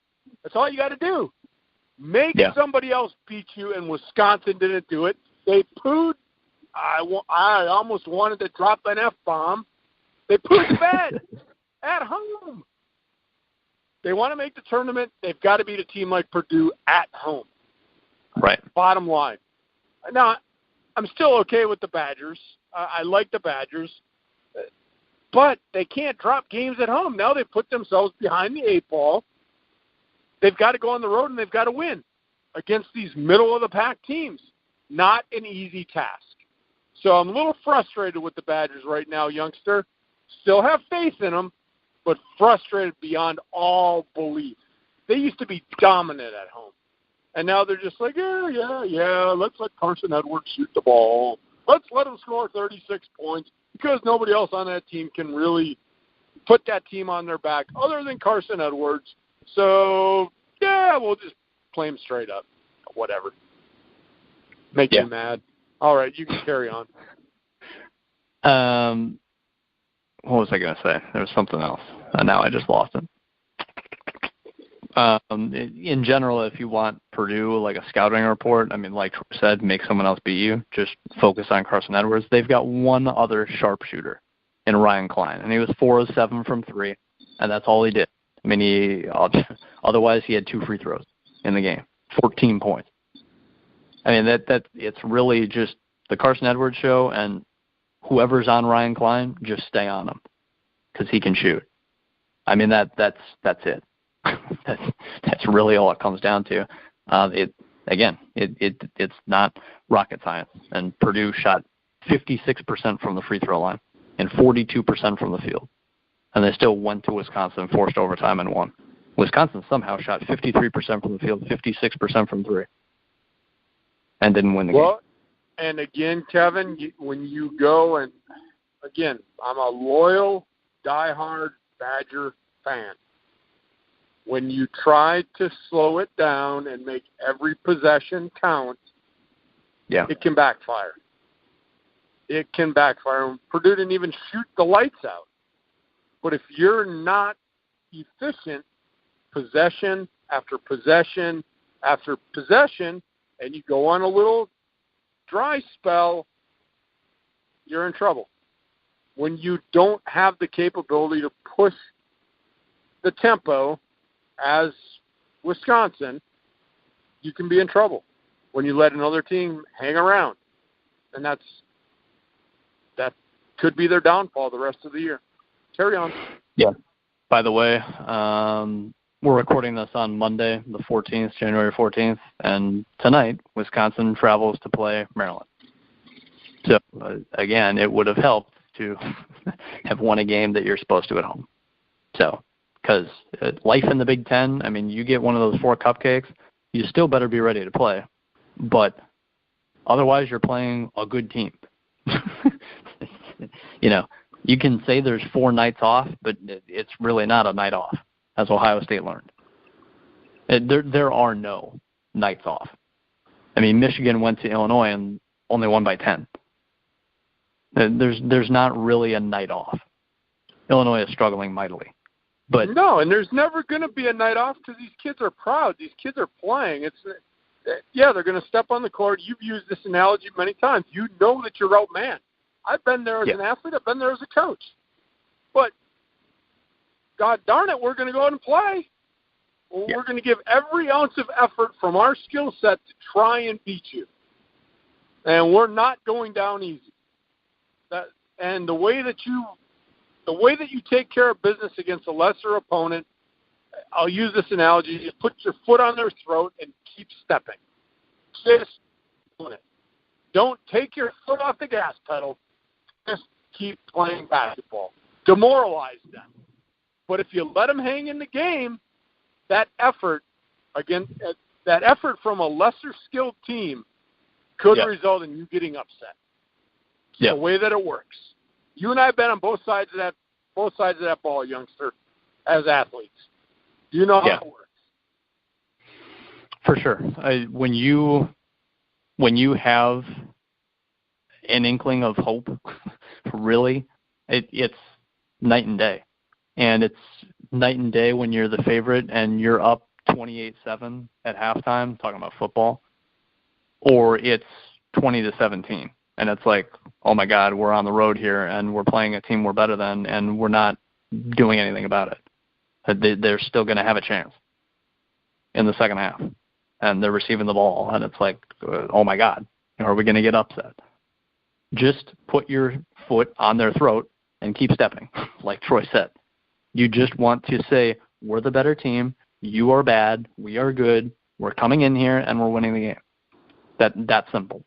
Speaker 1: That's all you got to do. Make somebody else beat you, and Wisconsin didn't do it. They pooed. I almost wanted to drop an F-bomb. They pooed the bed at home. They want to make the tournament. They've got to beat a team like Purdue at home.
Speaker 2: Right.
Speaker 1: Bottom line. Now, I'm still okay with the Badgers. I like the Badgers. But they can't drop games at home. Now they've put themselves behind the 8 ball. They've got to go on the road, and they've got to win against these middle-of-the-pack teams. Not an easy task. So I'm a little frustrated with the Badgers right now, youngster. still have faith in them, but frustrated beyond all belief. They used to be dominant at home. And now they're just like, yeah, let's let Carson Edwards shoot the ball. Let's let him score 36 points because nobody else on that team can really put that team on their back other than Carson Edwards. So, yeah, we'll just play him straight up. Whatever. Make you mad. All right, you can carry on.
Speaker 2: What was I going to say? There was something else. Now I just lost it. In general, if you want Purdue, like a scouting report, I mean, like Troy said, make someone else beat you. Just focus on Carson Edwards. They've got one other sharpshooter in Ryan Klein, and he was 4 of 7 from 3, and that's all he did. I mean, otherwise he had 2 free throws in the game, 14 points. I mean, that it's really just the Carson Edwards show, and whoever's on Ryan Klein, just stay on him because he can shoot. I mean, that's it. That's really all it comes down to. It's not rocket science. And Purdue shot 56% from the free throw line and 42% from the field, and they still went to Wisconsin, forced overtime, and won. Wisconsin somehow shot 53% from the field, 56% from 3, and didn't win the game.
Speaker 1: And again, Kevin, when you go and again, I'm a loyal, diehard Badger fan. When you try to slow it down and make every possession count, it can backfire. It can backfire. Purdue didn't even shoot the lights out. But if you're not efficient, possession after possession after possession, and you go on a little dry spell, you're in trouble. When you don't have the capability to push the tempo as Wisconsin, you can be in trouble when you let another team hang around. And that could be their downfall the rest of the year. Carry on.
Speaker 2: Yeah. By the way, we're recording this on Monday, the 14th, January 14th, and tonight Wisconsin travels to play Maryland. So, again, it would have helped to have won a game that you're supposed to at home. So, because life in the Big Ten, I mean, you get one of those 4 cupcakes, you still better be ready to play. But otherwise, you're playing a good team. You know, you can say there's 4 nights off, but it's really not a night off, as Ohio State learned. There are no nights off. I mean, Michigan went to Illinois and only won by 10. There's not really a night off. Illinois is struggling mightily. But
Speaker 1: no, and there's never going to be a night off because these kids are proud. These kids are playing. They're going to step on the court. You've used this analogy many times. You know that you're outmanned. I've been there as an athlete. I've been there as a coach. But, God darn it, we're going to go out and play. Well, we're going to give every ounce of effort from our skill set to try and beat you. And we're not going down easy. And the way that you take care of business against a lesser opponent, I'll use this analogy, just put your foot on their throat and keep stepping. Just doing it. Don't take your foot off the gas pedal. Just keep playing basketball. Demoralize them. But if you let them hang in the game, that effort from a lesser skilled team could result in you getting upset. It's the way that it works. You and I have been on both sides of that ball, youngster, as athletes. You know how it works.
Speaker 2: For sure. When you have an inkling of hope, really, it's night and day. And it's night and day when you're the favorite and you're up 28-7 at halftime, talking about football, or it's 20-17. And it's like, oh, my God, we're on the road here, and we're playing a team we're better than, and we're not doing anything about it. They're still going to have a chance in the second half, and they're receiving the ball, and it's like, oh, my God, are we going to get upset? Just put your foot on their throat and keep stepping, like Troy said. You just want to say, we're the better team, you are bad, we are good, we're coming in here, and we're winning the game. That's simple.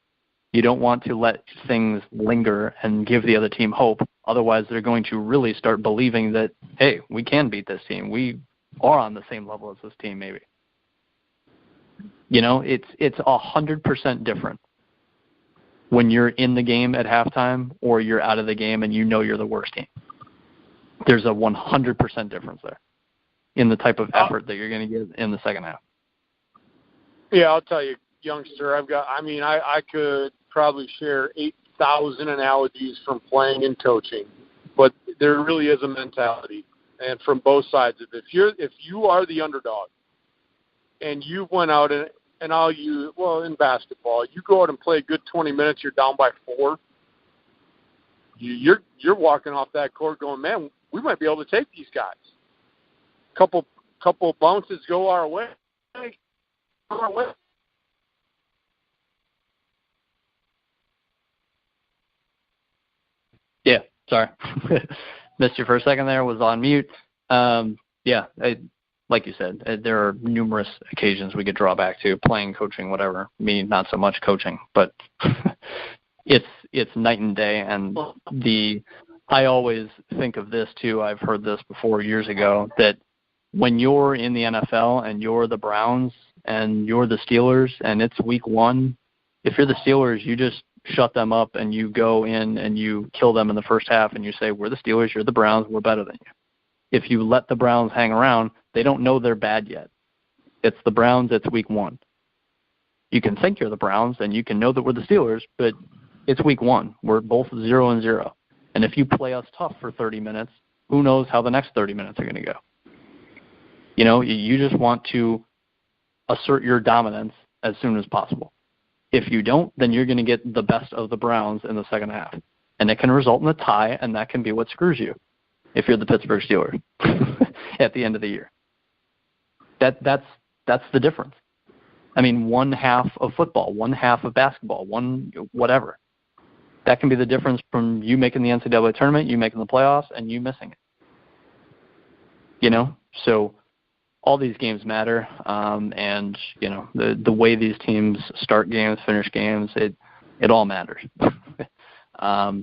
Speaker 2: You don't want to let things linger and give the other team hope. Otherwise, they're going to really start believing that, hey, we can beat this team. We are on the same level as this team, maybe. You know, it's 100% different when you're in the game at halftime or you're out of the game and you know you're the worst team. There's a 100% difference there in the type of effort that you're going to get in the second half.
Speaker 1: Yeah, I'll tell you, youngster, I could probably share 8,000 analogies from playing and coaching, but there really is a mentality, and from both sides of it. If you are the underdog and you went out and in basketball, you go out and play a good 20 minutes, you're down by 4, you're walking off that court going, man, we might be able to take these guys. Couple bounces go our way.
Speaker 2: Yeah, sorry. Missed you for a second there, was on mute. Like you said, there are numerous occasions we could draw back to, playing, coaching, whatever. Me, not so much coaching, but it's night and day. And I always think of this too. I've heard this before years ago, that when you're in the NFL and you're the Browns and you're the Steelers and it's week 1, if you're the Steelers, you just shut them up and you go in and you kill them in the first half and you say, we're the Steelers, you're the Browns, we're better than you. If you let the Browns hang around, they don't know they're bad yet. It's the Browns, it's week 1. You can think you're the Browns and you can know that we're the Steelers, but it's week 1. We're both 0-0. And if you play us tough for 30 minutes, who knows how the next 30 minutes are going to go. You know, you just want to assert your dominance as soon as possible. If you don't, then you're going to get the best of the Browns in the second half. And it can result in a tie, and that can be what screws you if you're the Pittsburgh Steelers at the end of the year. That's the difference. I mean, one half of football, one half of basketball, one whatever. That can be the difference from you making the NCAA tournament, you making the playoffs, and you missing it. You know? So all these games matter, and, you know, the way these teams start games, finish games, it all matters. Got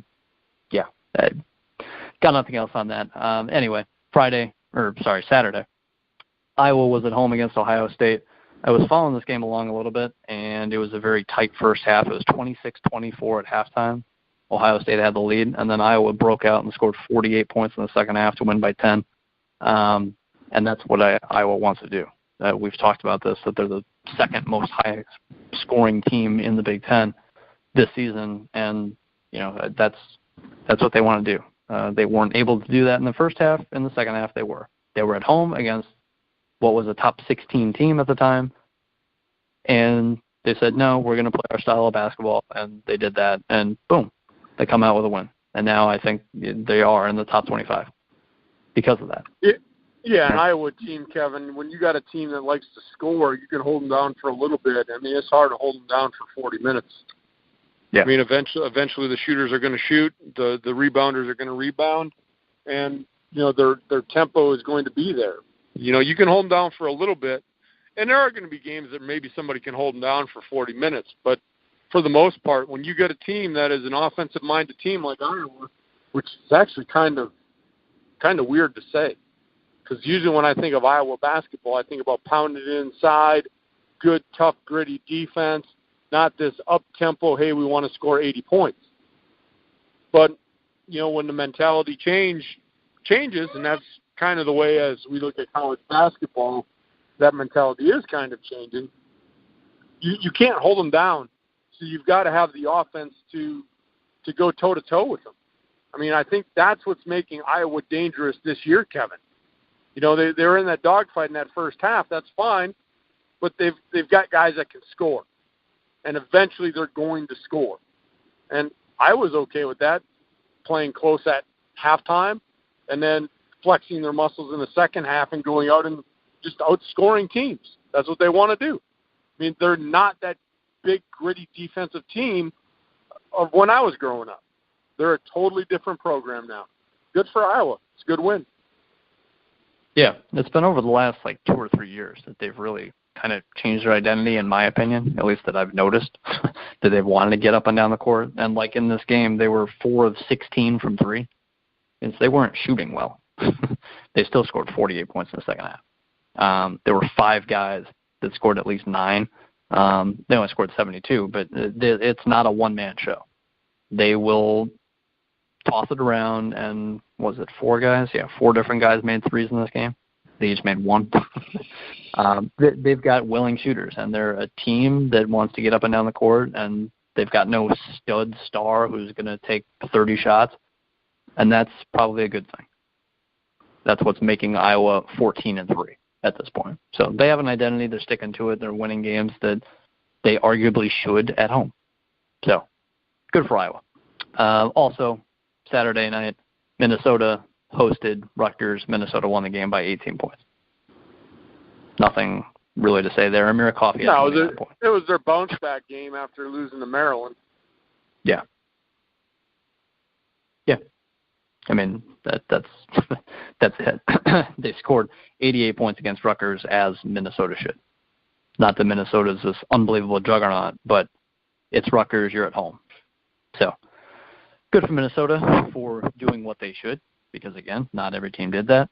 Speaker 2: nothing else on that. Anyway, Saturday, Iowa was at home against Ohio State. I was following this game along a little bit, and it was a very tight first half. It was 26-24 at halftime. Ohio State had the lead, and then Iowa broke out and scored 48 points in the second half to win by 10. And that's what Iowa wants to do. We've talked about this, that they're the second most high-scoring team in the Big Ten this season, and you know that's what they want to do. They weren't able to do that in the first half. In the second half, they were. They were at home against what was a top 16 team at the time, and they said, no, we're going to play our style of basketball, and they did that, and boom, they come out with a win. And now I think they are in the top 25 because of that.
Speaker 1: Yeah, an Iowa team, Kevin, when you got a team that likes to score, you can hold them down for a little bit. I mean, it's hard to hold them down for 40 minutes. Yeah. I mean, eventually the shooters are going to shoot, the rebounders are going to rebound, and, you know, their tempo is going to be there. You know, you can hold them down for a little bit, and there are going to be games that maybe somebody can hold them down for 40 minutes. But for the most part, when you get a team that is an offensive-minded team like Iowa, which is actually kind of weird to say, because usually when I think of Iowa basketball, I think about pounding it inside, good, tough, gritty defense, not this up-tempo, hey, we want to score 80 points. But, you know, when the mentality changes, and that's kind of the way as we look at college basketball, that mentality is kind of changing. You can't hold them down, so you've got to have the offense to go toe-to-toe with them. I mean, I think that's what's making Iowa dangerous this year, Kevin. You know, they're in that dogfight in that first half. That's fine, but they've got guys that can score, and eventually they're going to score. And I was okay with that, playing close at halftime, and then flexing their muscles in the second half and going out and just outscoring teams. That's what they want to do. I mean, they're not that big, gritty defensive team of when I was growing up. They're a totally different program now. Good for Iowa. It's a good win.
Speaker 2: Yeah, it's been over the last 2 or 3 years that they've really kind of changed their identity, in my opinion, at least that I've noticed, that they've wanted to get up and down the court. And in this game, they were 4 of 16 from 3. And so they weren't shooting well. They still scored 48 points in the second half. There were 5 guys that scored at least 9. They only scored 72, but it's not a one-man show. They will toss it around, and was it 4 guys? Yeah, 4 different guys made threes in this game. They each made 1. They've got willing shooters, and they're a team that wants to get up and down the court, and they've got no stud star who's going to take 30 shots, and that's probably a good thing. That's what's making Iowa 14-3 at this point. So they have an identity. They're sticking to it. They're winning games that they arguably should at home. So good for Iowa. Also, Saturday night, Minnesota hosted Rutgers. Minnesota won the game by 18 points. Nothing really to say there. Amir Coffey had 29 points.
Speaker 1: It was their bounce-back game after losing to Maryland.
Speaker 2: Yeah. Yeah. I mean, that's it. They scored 88 points against Rutgers, as Minnesota should. Not that Minnesota's this unbelievable juggernaut, but it's Rutgers, you're at home. So good for Minnesota for doing what they should, because, again, not every team did that.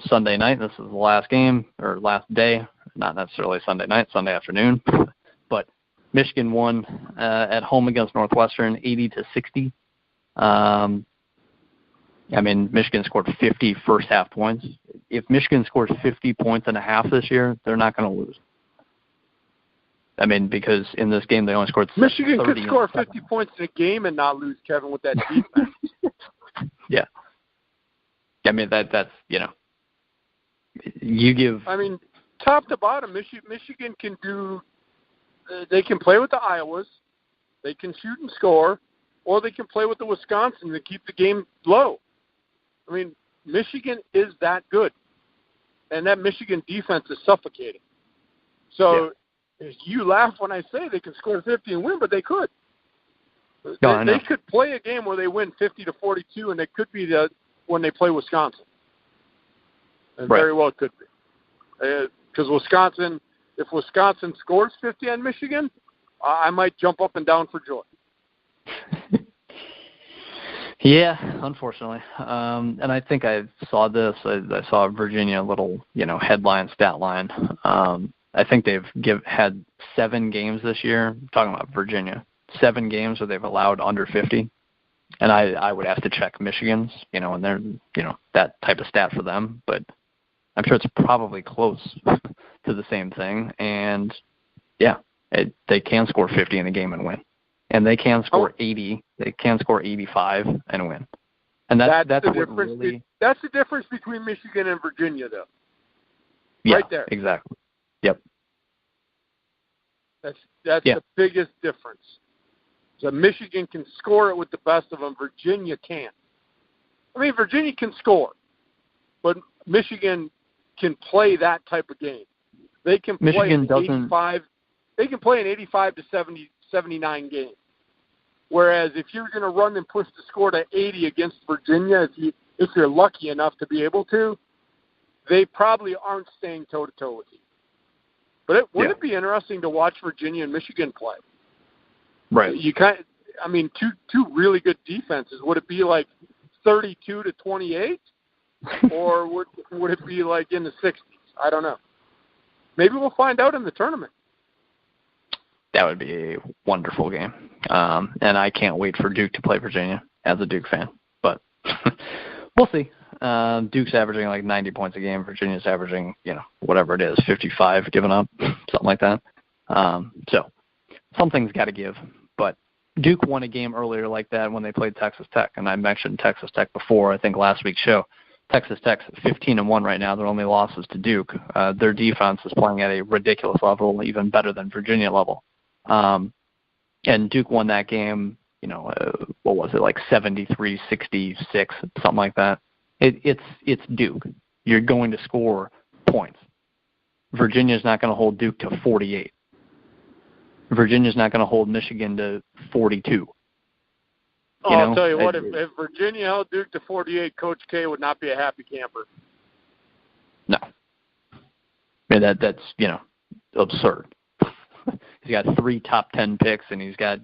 Speaker 2: Sunday night, this is the last game, or last day, not necessarily Sunday night, Sunday afternoon, but Michigan won at home against Northwestern 80-60. I mean, Michigan scored 50 first-half points. If Michigan scores 50 points and a half this year, they're not going to lose. I mean, because in this game they only scored 30.
Speaker 1: Michigan could score 50 points in a game and not lose, Kevin, with that defense.
Speaker 2: Yeah. I mean, that's, you give.
Speaker 1: I mean, top to bottom, Michigan can do, they can play with the Iowas, they can shoot and score, or they can play with the Wisconsin to keep the game low. I mean, Michigan is that good. And that Michigan defense is suffocating. So you laugh when I say they can score 50 and win, but they could. They could play a game where they win 50-42, and it could be when they play Wisconsin. And very well could be. Because if Wisconsin scores 50 on Michigan, I might jump up and down for joy.
Speaker 2: Yeah, unfortunately. And I think I saw this. I saw Virginia little, headline, stat line. I think they've had 7 games this year. I'm talking about Virginia. 7 games where they've allowed under 50. And I would have to check Michigan's, and they're, that type of stat for them. But I'm sure it's probably close to the same thing. And, yeah, they can score 50 in a game and win. And they can score 80. They can score 85 and win. And that's the difference. Really,
Speaker 1: that's the difference between Michigan and Virginia, though.
Speaker 2: Yeah,
Speaker 1: right there.
Speaker 2: Exactly. Yep.
Speaker 1: That's the biggest difference. So Michigan can score it with the best of them. Virginia can't. I mean, Virginia can score, but Michigan can play that type of game. They can play an 85. They can play an 85 to 79 game. Whereas if you're going to run and push the score to 80 against Virginia, if you're lucky enough to be able to, they probably aren't staying toe-to-toe with you. But wouldn't it be interesting to watch Virginia and Michigan play?
Speaker 2: Right.
Speaker 1: Two really good defenses. Would it be like 32-28, or would it be like in the 60s? I don't know. Maybe we'll find out in the tournament.
Speaker 2: That would be a wonderful game. And I can't wait for Duke to play Virginia as a Duke fan. But we'll see. Duke's averaging like 90 points a game. Virginia's averaging, whatever it is, 55 given up, something like that. So something's got to give. But Duke won a game earlier like that when they played Texas Tech. And I mentioned Texas Tech before, I think last week's show. Texas Tech's 15-1 right now. Their only loss is to Duke. Their defense is playing at a ridiculous level, even better than Virginia level. And Duke won that game, what was it, like 73-66, something like that. It's Duke. You're going to score points. Virginia's not going to hold Duke to 48. Virginia's not going to hold Michigan to 42.
Speaker 1: I'll tell you what, if Virginia held Duke to 48, Coach K would not be a happy camper.
Speaker 2: No. I mean, that's, absurd. He's got 3 top 10 picks, and he's got,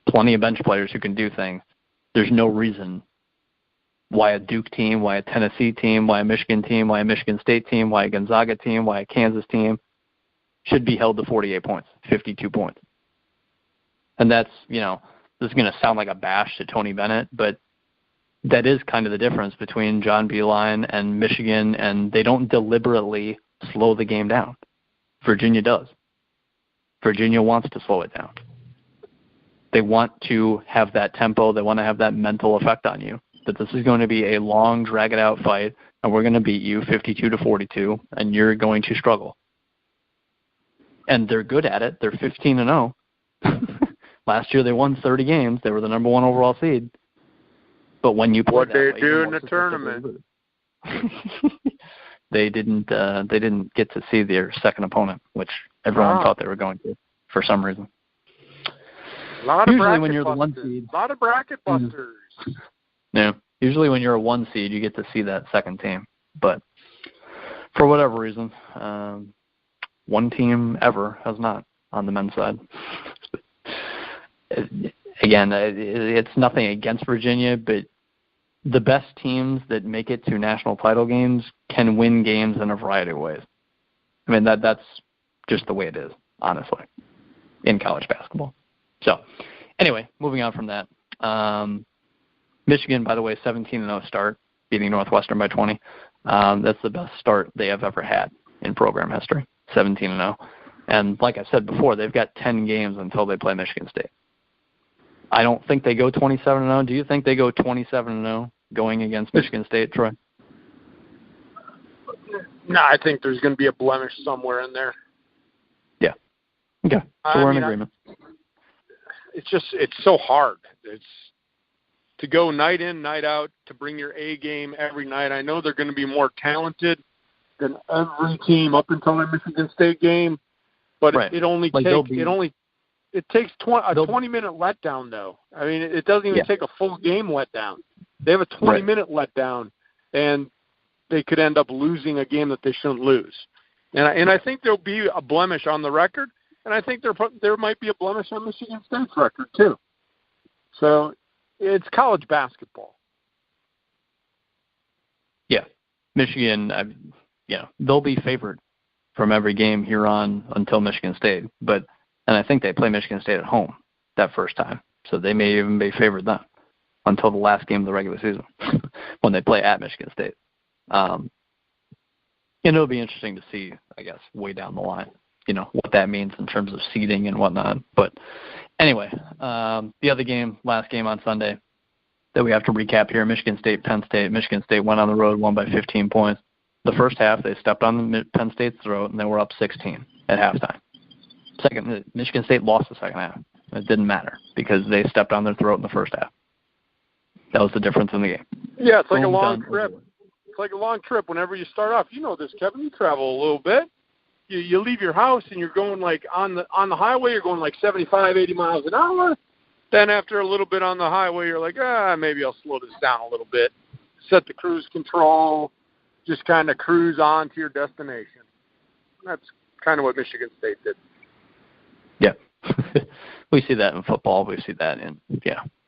Speaker 2: plenty of bench players who can do things. There's no reason why a Duke team, why a Tennessee team, why a Michigan team, why a Michigan State team, why a Gonzaga team, why a Kansas team should be held to 48 points, 52 points. And that's, this is going to sound like a bash to Tony Bennett, but that is kind of the difference between John Beilein and Michigan, and they don't deliberately slow the game down. Virginia does. Virginia wants to slow it down. They want to have that tempo. They want to have that mental effect on you, that this is going to be a long, drag-it-out fight, and we're going to beat you 52-42, and you're going to struggle. And they're good at it. They're 15-0. Last year they won 30 games. They were the number 1 overall seed. But when you play
Speaker 1: what
Speaker 2: that
Speaker 1: they
Speaker 2: way,
Speaker 1: do in the tournament,
Speaker 2: they didn't get to see their second opponent, which everyone thought they were going to for some reason.
Speaker 1: A lot of
Speaker 2: usually
Speaker 1: bracket
Speaker 2: when you're
Speaker 1: busters.
Speaker 2: the 1 seed,
Speaker 1: a lot of bracket busters.
Speaker 2: Yeah. Usually when you're a 1 seed, you get to see that second team. But for whatever reason, one team ever has not on the men's side. Again, it's nothing against Virginia, but the best teams that make it to national title games can win games in a variety of ways. I mean, that's just the way it is, honestly, in college basketball. So, anyway, moving on from that. Michigan, by the way, 17-0 start, beating Northwestern by 20. That's the best start they have ever had in program history, 17-0. And like I said before, they've got 10 games until they play Michigan State. I don't think they go 27-0. Do you think they go 27-0 going against Michigan State, Troy?
Speaker 1: No, I think there's going to be a blemish somewhere in there.
Speaker 2: Yeah. Okay. So we're in agreement.
Speaker 1: It's so hard. It's to go night in, night out, to bring your A game every night. I know they're going to be more talented than every team up until the Michigan State game, but
Speaker 2: right.
Speaker 1: it takes a 20-minute letdown, though. I mean, it doesn't even take a full game letdown. They have a 20-minute letdown, and they could end up losing a game that they shouldn't lose. And I think there'll be a blemish on the record, and I think there might be a blemish on Michigan State's record, too. So it's college basketball.
Speaker 2: Yeah. Michigan, they'll be favored from every game here on until Michigan State. And I think they play Michigan State at home that first time. So they may even be favored then until the last game of the regular season when they play at Michigan State. And it'll be interesting to see, I guess, way down the line, what that means in terms of seeding and whatnot. But anyway, the other game, last game on Sunday that we have to recap here, Michigan State, Penn State. Michigan State went on the road, won by 15 points. The first half, they stepped on the Penn State's throat, and they were up 16 at halftime. Michigan State lost the second half. It didn't matter because they stepped on their throat in the first half. That was the difference in the game.
Speaker 1: Yeah, it's like a long trip. It's like a long trip whenever you start off. You know this, Kevin. You travel a little bit. You leave your house and you're going like on the highway. You're going like 75, 80 miles an hour. Then after a little bit on the highway, you're like, maybe I'll slow this down a little bit. Set the cruise control. Just kind of cruise on to your destination. That's kind of what Michigan State did.
Speaker 2: Yeah. We see that in football. We see that in,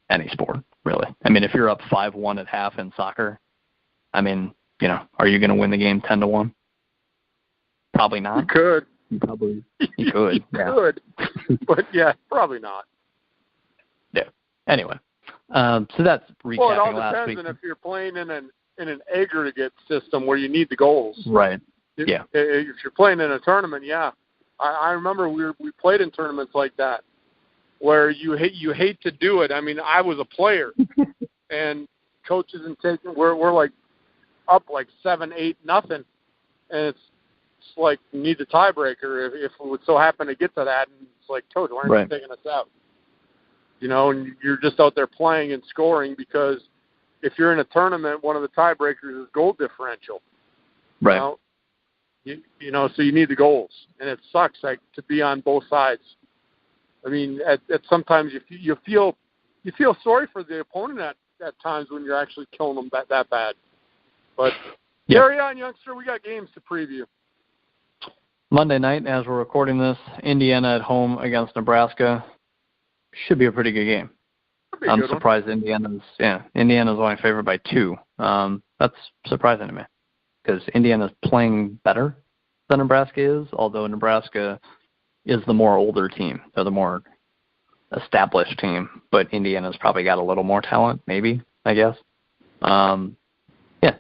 Speaker 2: any sport, really. I mean, if you're up 5-1 at half in soccer, I mean, are you going to win the game 10-1? Probably not.
Speaker 1: You could.
Speaker 2: You could.
Speaker 1: You could. But, probably not.
Speaker 2: Yeah. Anyway, so that's recapping last week.
Speaker 1: Well, it all depends on if you're playing in an aggregate system where you need the goals.
Speaker 2: Right.
Speaker 1: If you're playing in a tournament, I remember we played in tournaments like that where you hate to do it. I mean, I was a player, and coaches we're like up like 7-8-0, and it's like you need the tiebreaker if it would so happen to get to that, and it's like, Coach, why aren't you taking us out? And you're just out there playing and scoring because if you're in a tournament, one of the tiebreakers is goal differential.
Speaker 2: Right.
Speaker 1: So you need the goals, and it sucks to be on both sides. I mean, at sometimes you feel sorry for the opponent at times when you're actually killing them that bad. But
Speaker 2: Yep.
Speaker 1: Carry on, youngster. We got games to preview.
Speaker 2: Monday night, as we're recording this, Indiana at home against Nebraska. Should be a pretty good game. I'm surprised Indiana's only favored by 2. That's surprising to me because Indiana's playing better than Nebraska is, although Nebraska is the more older team. They're the more established team, but Indiana's probably got a little more talent, maybe, I guess.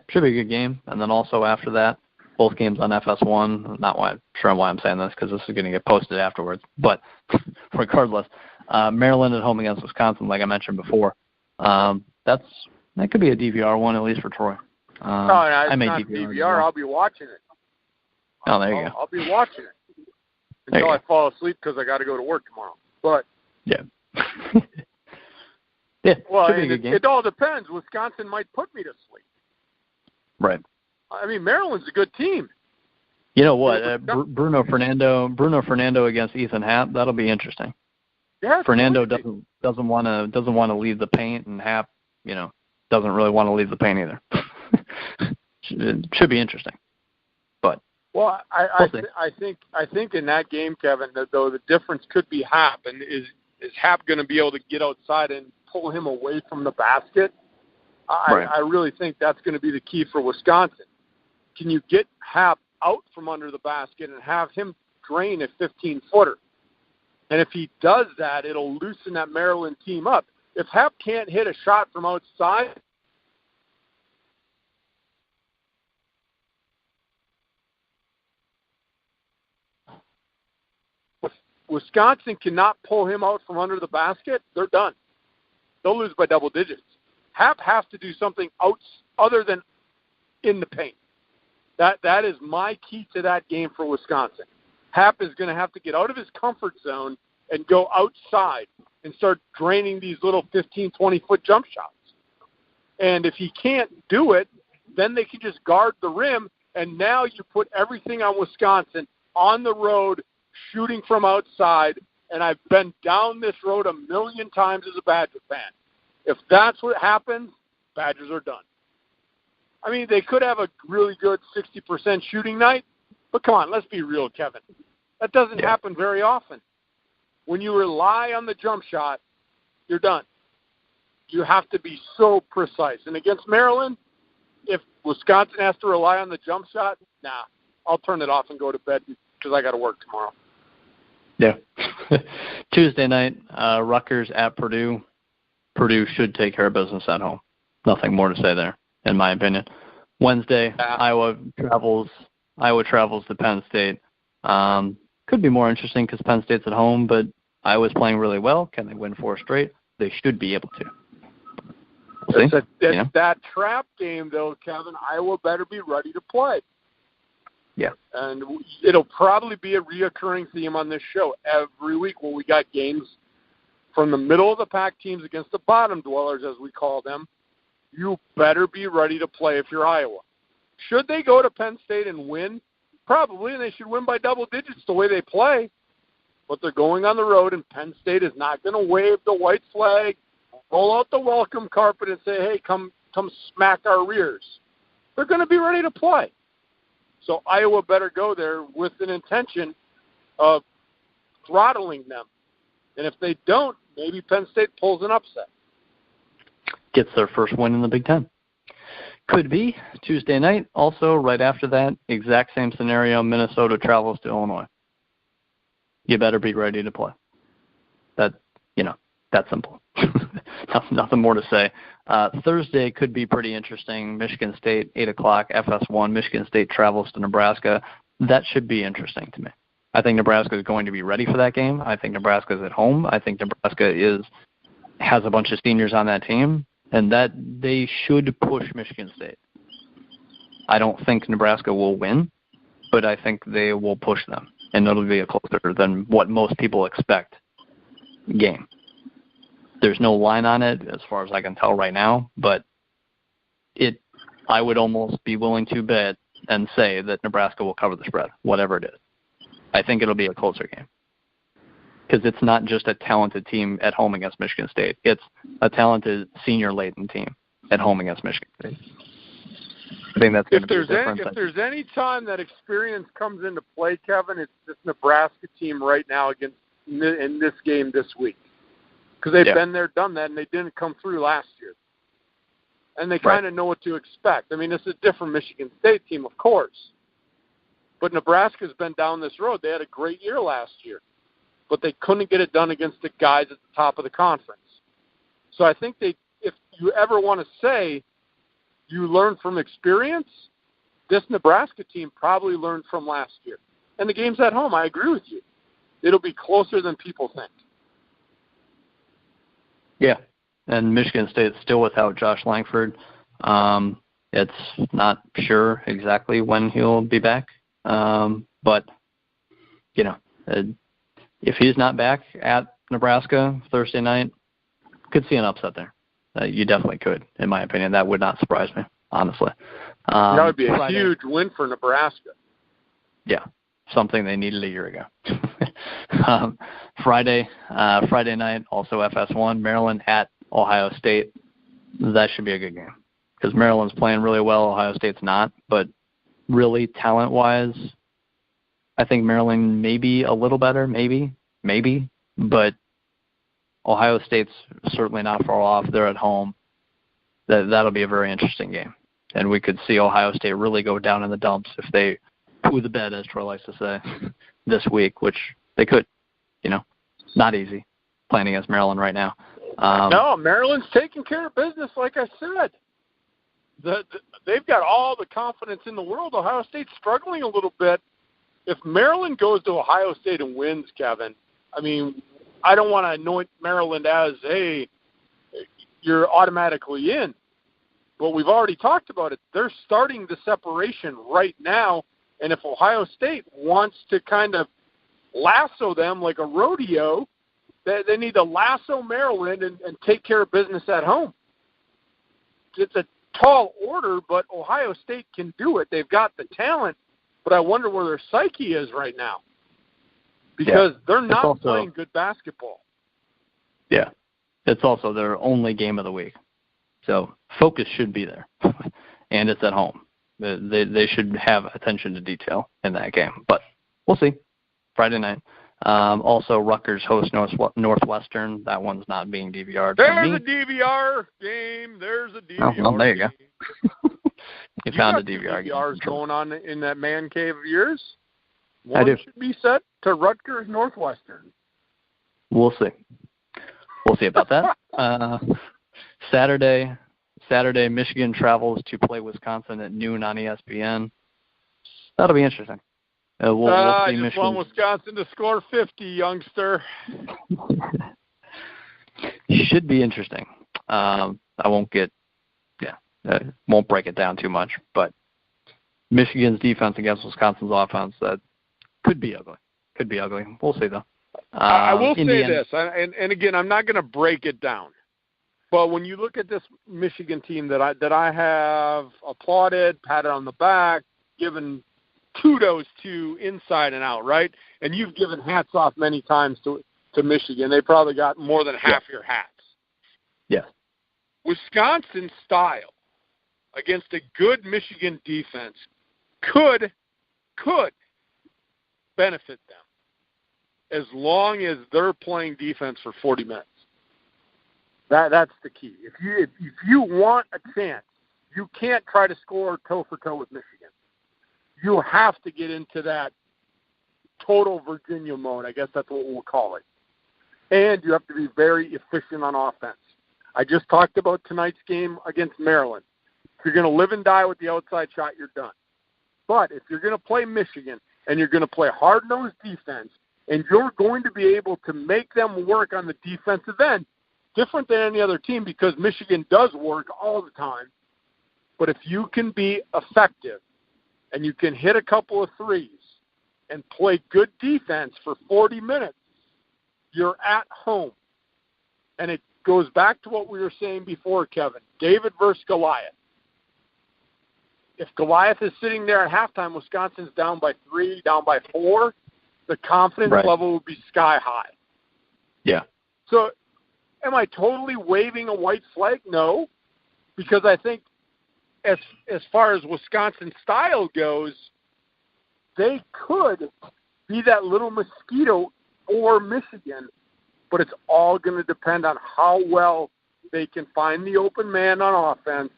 Speaker 2: Should be a good game. And then also after that, both games on FS1. Not sure why I'm saying this because this is going to get posted afterwards. But regardless, Maryland at home against Wisconsin, like I mentioned before. That could be a DVR one, at least for Troy.
Speaker 1: I may DVR. I'll be watching it.
Speaker 2: Oh, there you go.
Speaker 1: I'll be watching it until I fall asleep because I got to go to work tomorrow. But
Speaker 2: yeah.
Speaker 1: Well, it all depends. Wisconsin might put me to sleep.
Speaker 2: Right.
Speaker 1: I mean, Maryland's a good team.
Speaker 2: You know what? Bruno Fernando against Ethan Happ. That'll be interesting.
Speaker 1: Yeah.
Speaker 2: Fernando doesn't want to leave the paint, and Happ, doesn't really want to leave the paint either. It should be interesting. But
Speaker 1: I think in that game, Kevin, though the difference could be Happ, and is Happ going to be able to get outside and pull him away from the basket? I really think that's going to be the key for Wisconsin. Can you get Happ out from under the basket and have him drain a 15-footer? And if he does that, it'll loosen that Maryland team up. If Happ can't hit a shot from outside, Wisconsin cannot pull him out from under the basket, they're done. They'll lose by double digits. Happ has to do something other than in the paint. That is my key to that game for Wisconsin. Happ is going to have to get out of his comfort zone and go outside and start draining these little 15, 20-foot jump shots. And if he can't do it, then they can just guard the rim, and now you put everything on Wisconsin on the road, shooting from outside, and I've been down this road a million times as a Badger fan. If that's what happens, Badgers are done. I mean, they could have a really good 60% shooting night, but come on, let's be real, Kevin. That doesn't happen very often. When you rely on the jump shot, you're done. You have to be so precise. And against Maryland, if Wisconsin has to rely on the jump shot, I'll turn it off and go to bed because I got to work tomorrow.
Speaker 2: Yeah. Tuesday night, Rutgers at Purdue. Purdue should take care of business at home. Nothing more to say there, in my opinion. Wednesday, Iowa travels to Penn State. Could be more interesting because Penn State's at home, but Iowa's playing really well. Can they win 4 straight? They should be able to.
Speaker 1: It's that trap game, though, Kevin. Iowa better be ready to play.
Speaker 2: Yeah.
Speaker 1: And it'll probably be a reoccurring theme on this show every week when we got games from the middle of the pack teams against the bottom dwellers, as we call them. You better be ready to play if you're Iowa. Should they go to Penn State and win? Probably, and they should win by double digits the way they play. But they're going on the road, and Penn State is not going to wave the white flag, roll out the welcome carpet, and say, hey, come smack our rears. They're going to be ready to play. So Iowa better go there with an intention of throttling them. And if they don't, maybe Penn State pulls an upset.
Speaker 2: Gets their first win in the Big Ten. Could be. Tuesday night, also right after that, exact same scenario, Minnesota travels to Illinois. You better be ready to play. That simple. Nothing more to say. Thursday could be pretty interesting. Michigan State, 8 o'clock, FS1. Michigan State travels to Nebraska. That should be interesting to me. I think Nebraska is going to be ready for that game. I think Nebraska is at home. I think Nebraska has a bunch of seniors on that team, and that they should push Michigan State. I don't think Nebraska will win, but I think they will push them, and it'll be a closer than what most people expect game. There's no line on it as far as I can tell right now, but I would almost be willing to bet and say that Nebraska will cover the spread, whatever it is. I think it'll be a closer game because it's not just a talented team at home against Michigan State. It's a talented senior-laden team at home against Michigan State. I think that's going to be the difference.
Speaker 1: If there's any time that experience comes into play, Kevin, it's this Nebraska team right now in this game this week. Because they've been there, done that, and they didn't come through last year. And they kind of know what to expect. I mean, this is a different Michigan State team, of course. But Nebraska's been down this road. They had a great year last year. But they couldn't get it done against the guys at the top of the conference. So I think if you ever want to say you learn from experience, this Nebraska team probably learned from last year. And the game's at home. I agree with you. It'll be closer than people think.
Speaker 2: Yeah, and Michigan State's still without Josh Langford. It's not sure exactly when he'll be back. But, if he's not back at Nebraska Thursday night, could see an upset there. You definitely could, in my opinion. That would not surprise me, honestly.
Speaker 1: That would be a huge win for Nebraska.
Speaker 2: Yeah, something they needed a year ago. Friday night, also FS1, Maryland at Ohio State. That should be a good game because Maryland's playing really well. Ohio State's not, but really talent-wise, I think Maryland may be a little better, maybe, but Ohio State's certainly not far off. They're at home. That'll be a very interesting game. And we could see Ohio State really go down in the dumps if they poo the bed, as Troy likes to say, this week, which they could. Not easy playing against Maryland right now.
Speaker 1: No, Maryland's taking care of business, like I said. They've got all the confidence in the world. Ohio State's struggling a little bit. If Maryland goes to Ohio State and wins, Kevin, I mean, I don't want to anoint Maryland as, hey, you're automatically in. But we've already talked about it. They're starting the separation right now. And if Ohio State wants to kind of lasso them like a rodeo, they need to lasso Maryland and take care of business at home. It's a tall order, but Ohio State can do it. They've got the talent, but I wonder where their psyche is right now because they're not playing good basketball. Yeah,
Speaker 2: it's also their only game of the week. So focus should be there, and it's at home. They should have attention to detail in that game, but we'll see. Friday night. Also, Rutgers host Northwestern. That one's not being DVR'd.
Speaker 1: There's a DVR game. There's a DVR
Speaker 2: well, there you
Speaker 1: game.
Speaker 2: go. you found a DVR game.
Speaker 1: DVRs going on in that man cave of yours.
Speaker 2: I do.
Speaker 1: One should be set to Rutgers Northwestern.
Speaker 2: We'll see. We'll see about that. Saturday, Michigan travels to play Wisconsin at noon on ESPN. That'll be interesting. We'll see
Speaker 1: I just
Speaker 2: Michigan.
Speaker 1: want Wisconsin to score 50, youngster.
Speaker 2: Should be interesting. I won't break it down too much, but Michigan's defense against Wisconsin's offense, that could be ugly. We'll see, though.
Speaker 1: I will say this, and again, I'm not going to break it down. But when you look at this Michigan team that I have applauded, patted on the back, given kudos to inside and out, right? And you've given hats off many times to Michigan. They probably got more than half your hats.
Speaker 2: Yeah.
Speaker 1: Wisconsin style against a good Michigan defense could benefit them as long as they're playing defense for 40 minutes. That's the key. If you want a chance, you can't try to score toe-for-toe with Michigan. You have to get into that total Virginia mode. I guess that's what we'll call it. And you have to be very efficient on offense. I just talked about tonight's game against Maryland. If you're going to live and die with the outside shot, you're done. But if you're going to play Michigan and you're going to play hard-nosed defense and you're going to be able to make them work on the defensive end, different than any other team because Michigan does work all the time. But if you can be effective and you can hit a couple of threes and play good defense for 40 minutes, you're at home. And it goes back to what we were saying before, Kevin. David versus Goliath. If Goliath is sitting there at halftime, Wisconsin's down by 3, down by 4, the confidence level would be sky high.
Speaker 2: Yeah.
Speaker 1: So am I totally waving a white flag? No, because I think as far as Wisconsin style goes, they could be that little mosquito or Michigan, but it's all going to depend on how well they can find the open man on offense,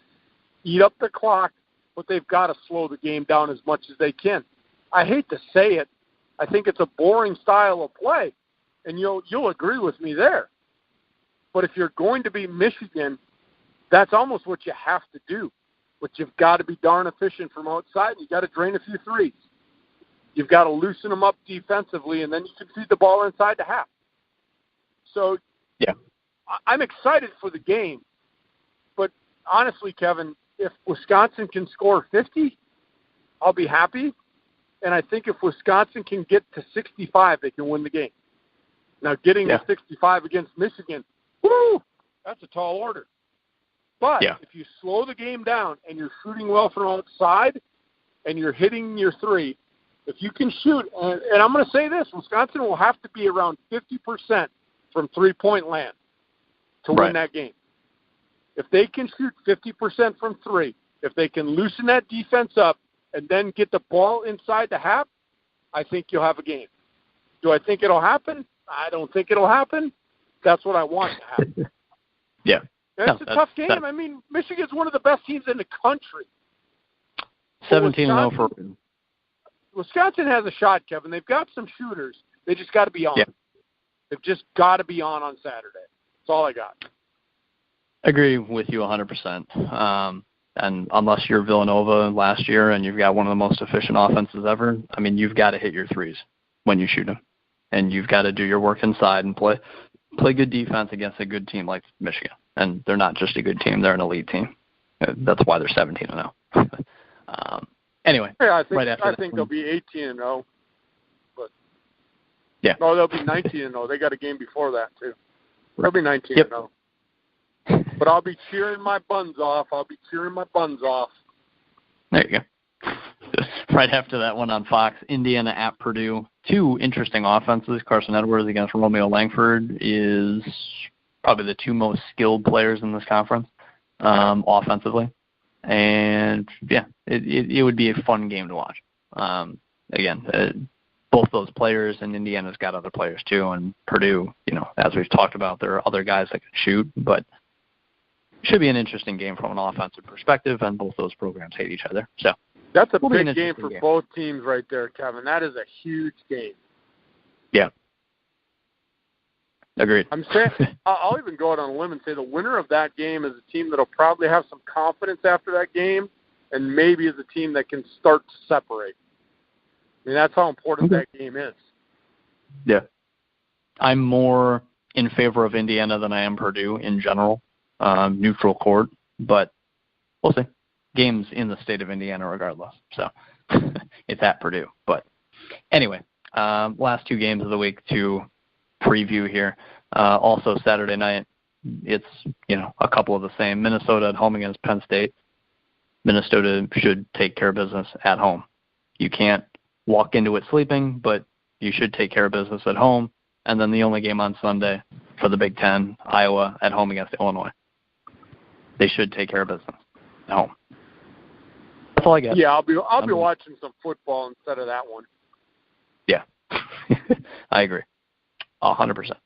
Speaker 1: eat up the clock, but they've got to slow the game down as much as they can. I hate to say it. I think it's a boring style of play, and you'll agree with me there. But if you're going to be Michigan, that's almost what you have to do. But you've got to be darn efficient from outside, and you've got to drain a few threes. You've got to loosen them up defensively, and then you can feed the ball inside the half. So
Speaker 2: yeah,
Speaker 1: I'm excited for the game. But honestly, Kevin, if Wisconsin can score 50, I'll be happy. And I think if Wisconsin can get to 65, they can win the game. Now, getting to 65 against Michigan, woo, that's a tall order. But if you slow the game down and you're shooting well from outside and you're hitting your three, if you can shoot, and I'm going to say this, Wisconsin will have to be around 50% from three-point land to win that game. If they can shoot 50% from three, if they can loosen that defense up and then get the ball inside the half, I think you'll have a game. Do I think it'll happen? I don't think it'll happen. That's what I want to happen.
Speaker 2: Yeah.
Speaker 1: It's a tough game. I mean, Michigan's one of the best teams in the country.
Speaker 2: 17-0 for
Speaker 1: Wisconsin has a shot, Kevin. They've got some shooters. They just got to be on.
Speaker 2: Yeah.
Speaker 1: They've just got to be on Saturday. That's all I got.
Speaker 2: Agree with you 100%. And unless you're Villanova last year and you've got one of the most efficient offenses ever, I mean, you've got to hit your threes when you shoot them. And you've got to do your work inside and play good defense against a good team like Michigan. And they're not just a good team; they're an elite team. That's why they're 17-0. Anyway,
Speaker 1: I think they'll be 18-0. But no, they'll be 19-0. They got a game before that too. They'll be 19-0. But I'll be cheering my buns off.
Speaker 2: There you go. Right after that one on Fox, Indiana at Purdue. Two interesting offenses. Carson Edwards against Romeo Langford is probably the two most skilled players in this conference offensively. And, it would be a fun game to watch. Again, both those players, and Indiana's got other players too. And Purdue, as we've talked about, there are other guys that can shoot. But it should be an interesting game from an offensive perspective, and both those programs hate each other. So
Speaker 1: that's a big game for both teams right there, Kevin. That is a huge game.
Speaker 2: Yeah. Agreed.
Speaker 1: I'm saying I'll even go out on a limb and say the winner of that game is a team that'll probably have some confidence after that game, and maybe is a team that can start to separate. I mean, that's how important that game is.
Speaker 2: Yeah. I'm more in favor of Indiana than I am Purdue in general, neutral court, but we'll see. Games in the state of Indiana regardless. So it's at Purdue. But anyway, last two games of the week to preview here. Also Saturday night, it's, a couple of the same. Minnesota at home against Penn State. Minnesota should take care of business at home. You can't walk into it sleeping, but you should take care of business at home. And then the only game on Sunday for the Big Ten, Iowa at home against Illinois. They should take care of business at home. That's all I got.
Speaker 1: Yeah, I'll be watching some football instead of that one.
Speaker 2: Yeah, I agree, 100%.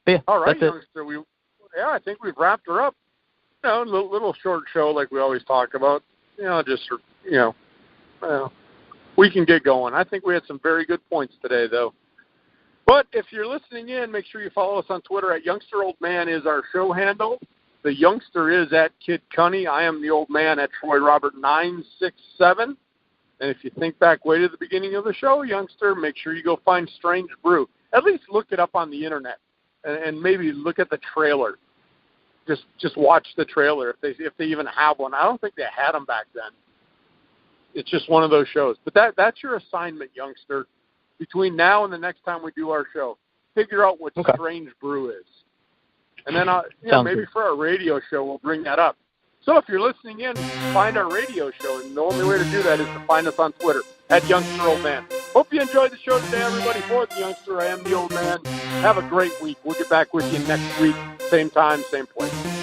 Speaker 2: Yeah,
Speaker 1: all right,
Speaker 2: that's
Speaker 1: youngster. I think we've wrapped her up. A little short show like we always talk about. We can get going. I think we had some very good points today, though. But if you're listening in, make sure you follow us on Twitter at YoungsterOldMan is our show handle. The youngster is at Kid Cunny. I am the old man at Troy Robert 967. And if you think back way to the beginning of the show, youngster, make sure you go find Strange Brew. At least look it up on the internet and maybe look at the trailer. Just watch the trailer if they even have one. I don't think they had them back then. It's just one of those shows. But that's your assignment, youngster. Between now and the next time we do our show, figure out what Strange Brew is. And then, maybe for our radio show, we'll bring that up. So if you're listening in, find our radio show. And the only way to do that is to find us on Twitter at YoungsterOldMan. Hope you enjoyed the show today, everybody. For the youngster, I am the old man. Have a great week. We'll get back with you next week. Same time, same place.